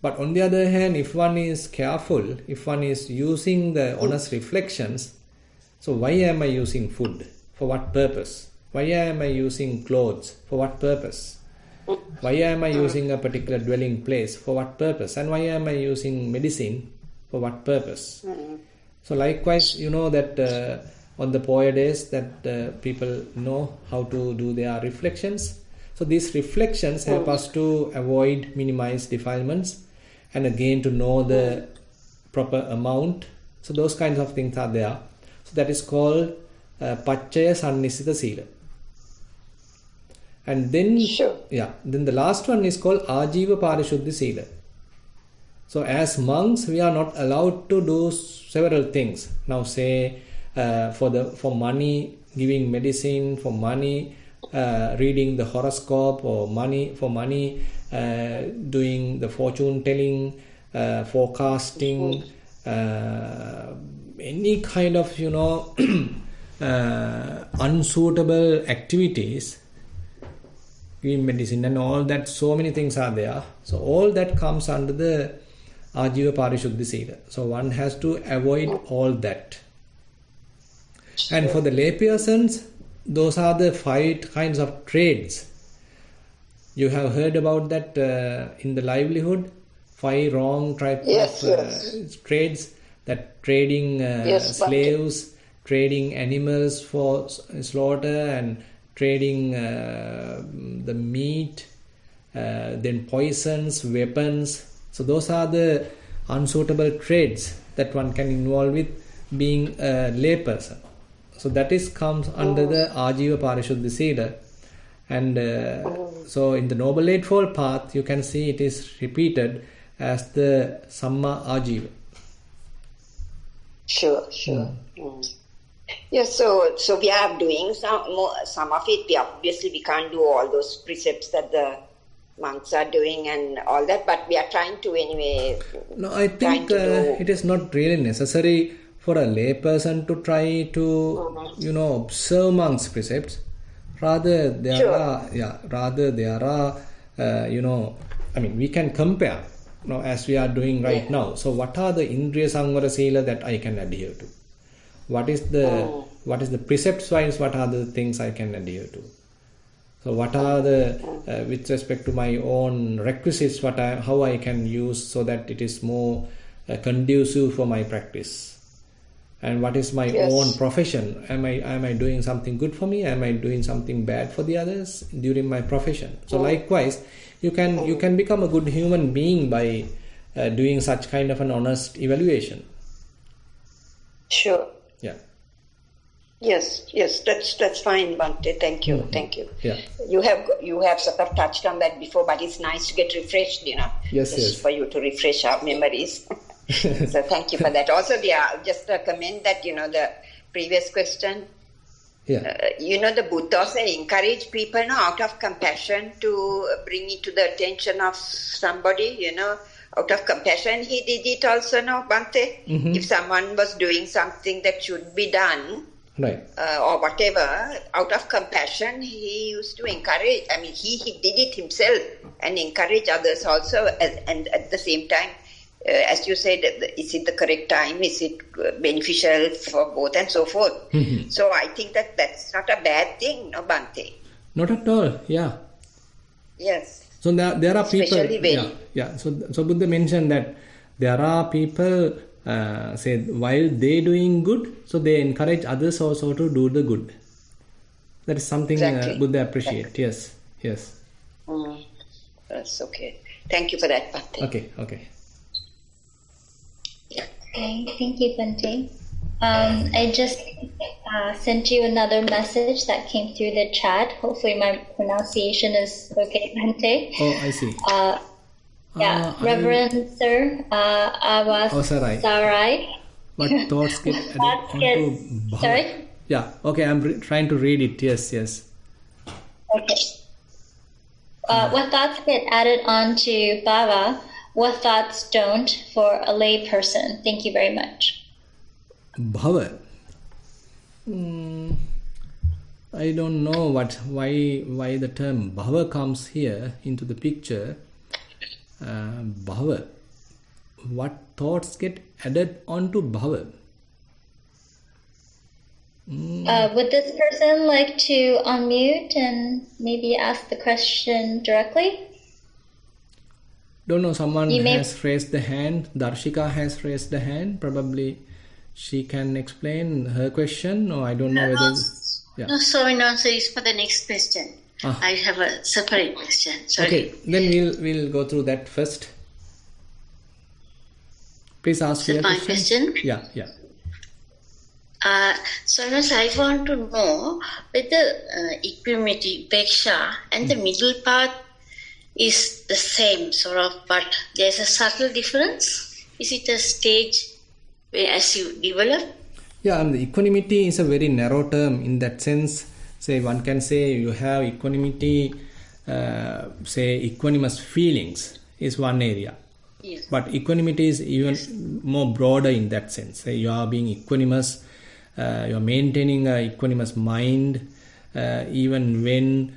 But on the other hand, if one is careful, if one is using the honest reflections, so why am I using food? For what purpose? Why am I using clothes? For what purpose? Why am I using a particular dwelling place? For what purpose? And why am I using medicine? For what purpose? So likewise, you know that on the poor days that people know how to do their reflections. So these reflections help us to avoid, minimize defilements, and again to know the proper amount. So those kinds of things are there. So that is called Pachaya Sannissita Sila. And then, then the last one is called Ajiva Parishuddhi Sila. So as monks, we are not allowed to do several things. Now say for money, giving medicine, for money, reading the horoscope, or for money, doing the fortune telling, forecasting, any kind of, unsuitable activities, giving medicine and all that, so many things are there. So all that comes under the Ajiva Parishuddhi Sila. So one has to avoid all that. And for the laypersons, those are the 5 kinds of trades. You have heard about that in the livelihood, 5 wrong types of trades, that trading slaves, trading animals for slaughter, and trading the meat, then poisons, weapons. So those are the unsuitable trades that one can involve with being a layperson. So that comes under the Ajiva Parishuddhi Sila. And so in the Noble Eightfold Path, you can see it is repeated as the Samma Ajiva. Sure. Yes, so we are doing some of it. We can't do all those precepts that the monks are doing and all that, but we are trying to anyway. No, I think it is not really necessary for a layperson to try to, observe monks' precepts. Rather, there are, we can compare, as we are doing right now. So, what are the Indriya Samvara Sila that I can adhere to? What is the precepts wise? What are the things I can adhere to? So, what are the with respect to my own requisites? How I can use so that it is more conducive for my practice? And what is my own profession? Am I doing something good for me? Am I doing something bad for the others during my profession? So likewise, you can become a good human being by doing such kind of an honest evaluation. Sure. Yeah. Yes, that's fine, Bhante. Thank you. Yeah. You have sort of touched on that before, but it's nice to get refreshed, Yes. For you to refresh our memories. So thank you for that. Also, just a comment that, the previous question, the Buddha also encouraged people out of compassion to bring it to the attention of somebody, out of compassion. He did it also, Bhante. If someone was doing something that should be done, right, or whatever, out of compassion, he used to encourage. I mean, he did it himself and encourage others also, and at the same time, as you said, is it the correct time? Is it beneficial for both and so forth? So I think that's not a bad thing, no, Bhante? Not at all, yeah. Yes. So there are people, especially So Buddha mentioned that there are people, while they doing good, so they encourage others also to do the good. That is something Buddha appreciate. Exactly. Yes. That's okay. Thank you for that, Bhante. Okay. Okay, thank you, Bhante. I just sent you another message that came through the chat. Hopefully my pronunciation is okay, Bhante. Oh, I see. Reverend Sir, Sarai. What thoughts get added onto Bhava? Sorry? Yeah, okay, I'm trying to read it. Yes. Okay. What thoughts get added on to Bhava? What thoughts don't for a lay person? Thank you very much. Bhava. I don't know why the term bhava comes here into the picture. Bhava. What thoughts get added onto bhava? Would this person like to unmute and maybe ask the question directly? Don't know, someone has raised the hand. Darshika has raised the hand. Probably she can explain her question, or I don't know whether... Yeah. No, sorry, no answer is for the next question. I have a separate question. Sorry. Okay, then we'll go through that first. Please ask your question. Yeah. So I want to know whether equanimity, upeksha, and the middle path is the same sort of, but there's a subtle difference. Is it a stage where as you develop? Yeah, and the equanimity is a very narrow term in that sense. Say one can say you have equanimity, say equanimous feelings is one area. Yes. But equanimity is even more broader in that sense. Say you are being equanimous, you are maintaining a equanimous mind, even when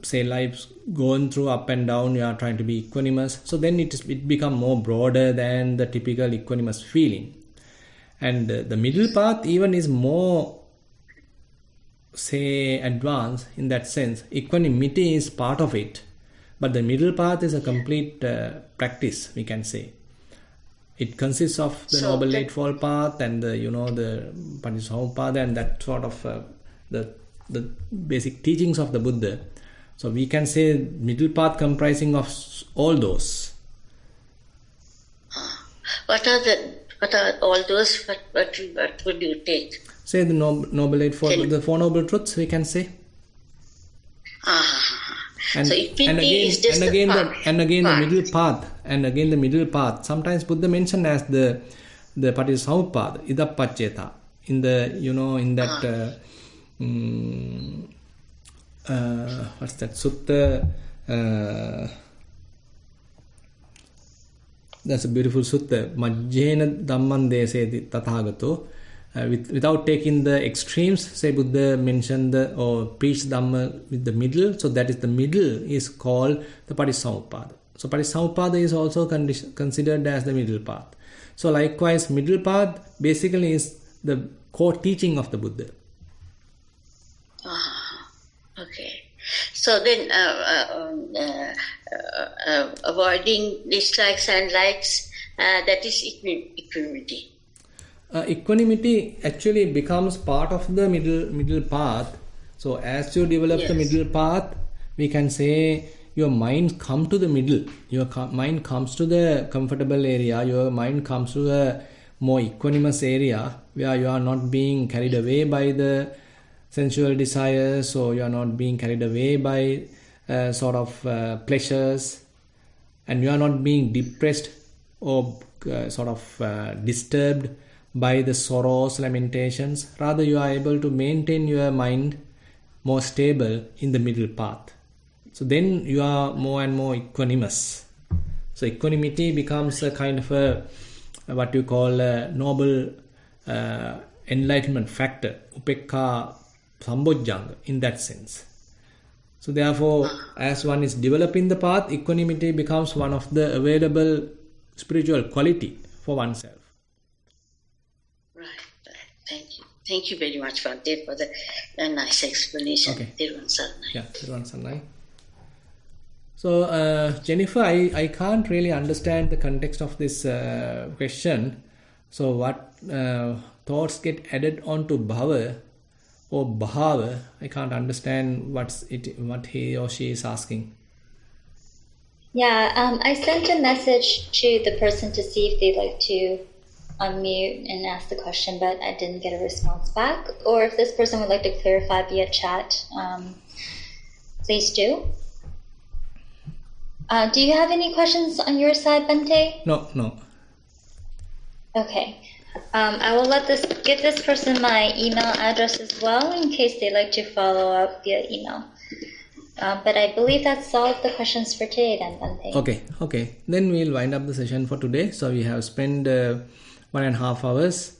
say life's going through up and down, you are trying to be equanimous. So then it become more broader than the typical equanimous feeling. And the middle path even is more, say, advanced in that sense. Equanimity is part of it, but the middle path is a complete practice, we can say. It consists of the Noble Eightfold Path and the Patissamuppada and that sort of the basic teachings of the Buddha. So we can say middle path comprising of all those. What are all those? What would you take? Say the Noble Eightfold, the Four Noble Truths, we can say. And, so the middle path. Sometimes Buddha mentioned as the Patissamuppada, Idappacceta. In the in that what's that Sutta? That's a beautiful Sutta. Majjena Dhamman Deseti Tathagato. Without taking the extremes, say Buddha mentioned or preached Dhamma with the middle. So that is the middle is called the Patissamuppada. So Patissamuppada is also considered as the middle path. So likewise, middle path basically is the core teaching of the Buddha. Okay. So then avoiding dislikes and likes, that is equanimity. Equanimity actually becomes part of the middle path. So as you develop the middle path, we can say your mind comes to the middle. Your mind comes to the comfortable area. Your mind comes to a more equanimous area where you are not being carried away by the sensual desires, or you are not being carried away by pleasures, and you are not being depressed or disturbed by the sorrows, lamentations. Rather, you are able to maintain your mind more stable in the middle path. So then you are more and more equanimous. So equanimity becomes a kind of what you call a noble enlightenment factor, upekka sambojjhanga, in that sense. So therefore, as one is developing the path, equanimity becomes one of the available spiritual quality for oneself. Right. Thank you. Thank you very much, Bhante, for the nice explanation. Okay. Thero Sannai. Yeah, Thero Sannai. So, Jennifer, I can't really understand the context of this question. So, what thoughts get added onto bhava or bhava? I can't understand what he or she is asking. Yeah, I sent a message to the person to see if they'd like to unmute and ask the question, but I didn't get a response back. Or if this person would like to clarify via chat, please do. Do you have any questions on your side, Bhante? No. Okay. I will give this person my email address as well in case they'd like to follow up via email. But I believe that's all of the questions for today then, Bhante. Okay. Then we'll wind up the session for today. So we have spent 1.5 hours,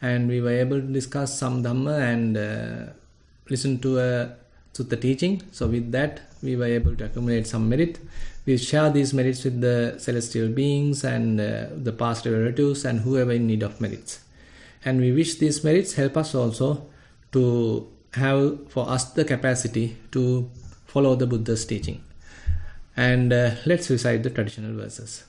and we were able to discuss some Dhamma and listen to a Sutta teaching. So with that, we were able to accumulate some merit. We share these merits with the celestial beings and the past relatives and whoever in need of merits. And we wish these merits help us also to have for us the capacity to follow the Buddha's teaching. And let's recite the traditional verses.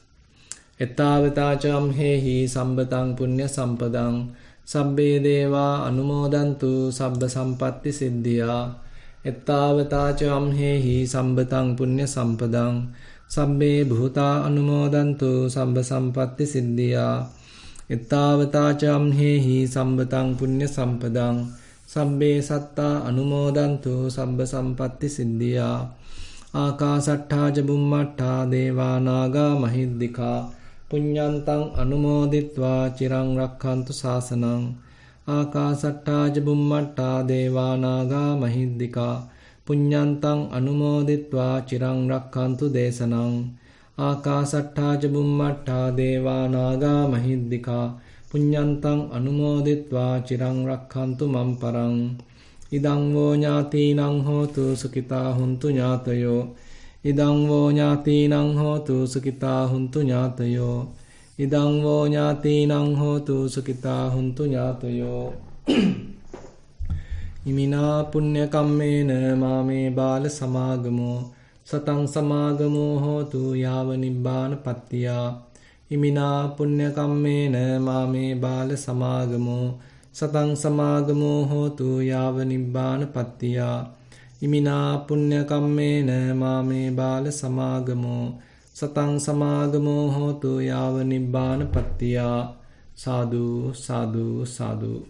Ettavata hehi sambatang punya sampadang sabbe deva anumodantu sabba sampatti siddhya. Ettavata hehi sambatang punya sampadang sabbe bhuta anumodantu sabba sampatti siddhya. Ettavata hehi sambatang punya sampadang sabbe satta anumodantu sabba sampatti siddhya. Akasattha jabummattha deva naga mahiddika punyantang anumoditva chirang rakkhantu sasanang. Akasattha jabummattha deva naga mahiddika punyantang anumoditva chirang rakkhantu desanang. Akasattha jabummattha deva naga mahiddika punyantang anumoditva chirang rakkhantu mamparang. Idang vo ñātīnaṁ hotu sukitā huntu ñātayo. Idang vo ñātīnaṁ hotu sukitā huntu ñātayo. Idang vo ñātīnaṁ hotu sukitā huntu ñātayo. Imina punya kammena māme bāla samāgamo satang samāgamo hotu yāva nibbāna pattiya. Imina punya kammena māme bāla samāgamo satang samāgamo hotu yāva nibbāna pattiya. Imina punya kammena māme bāla samāgamo satang samāgamo hotu yāva nibbāna pattiya. Sadhu, sadhu, sadhu.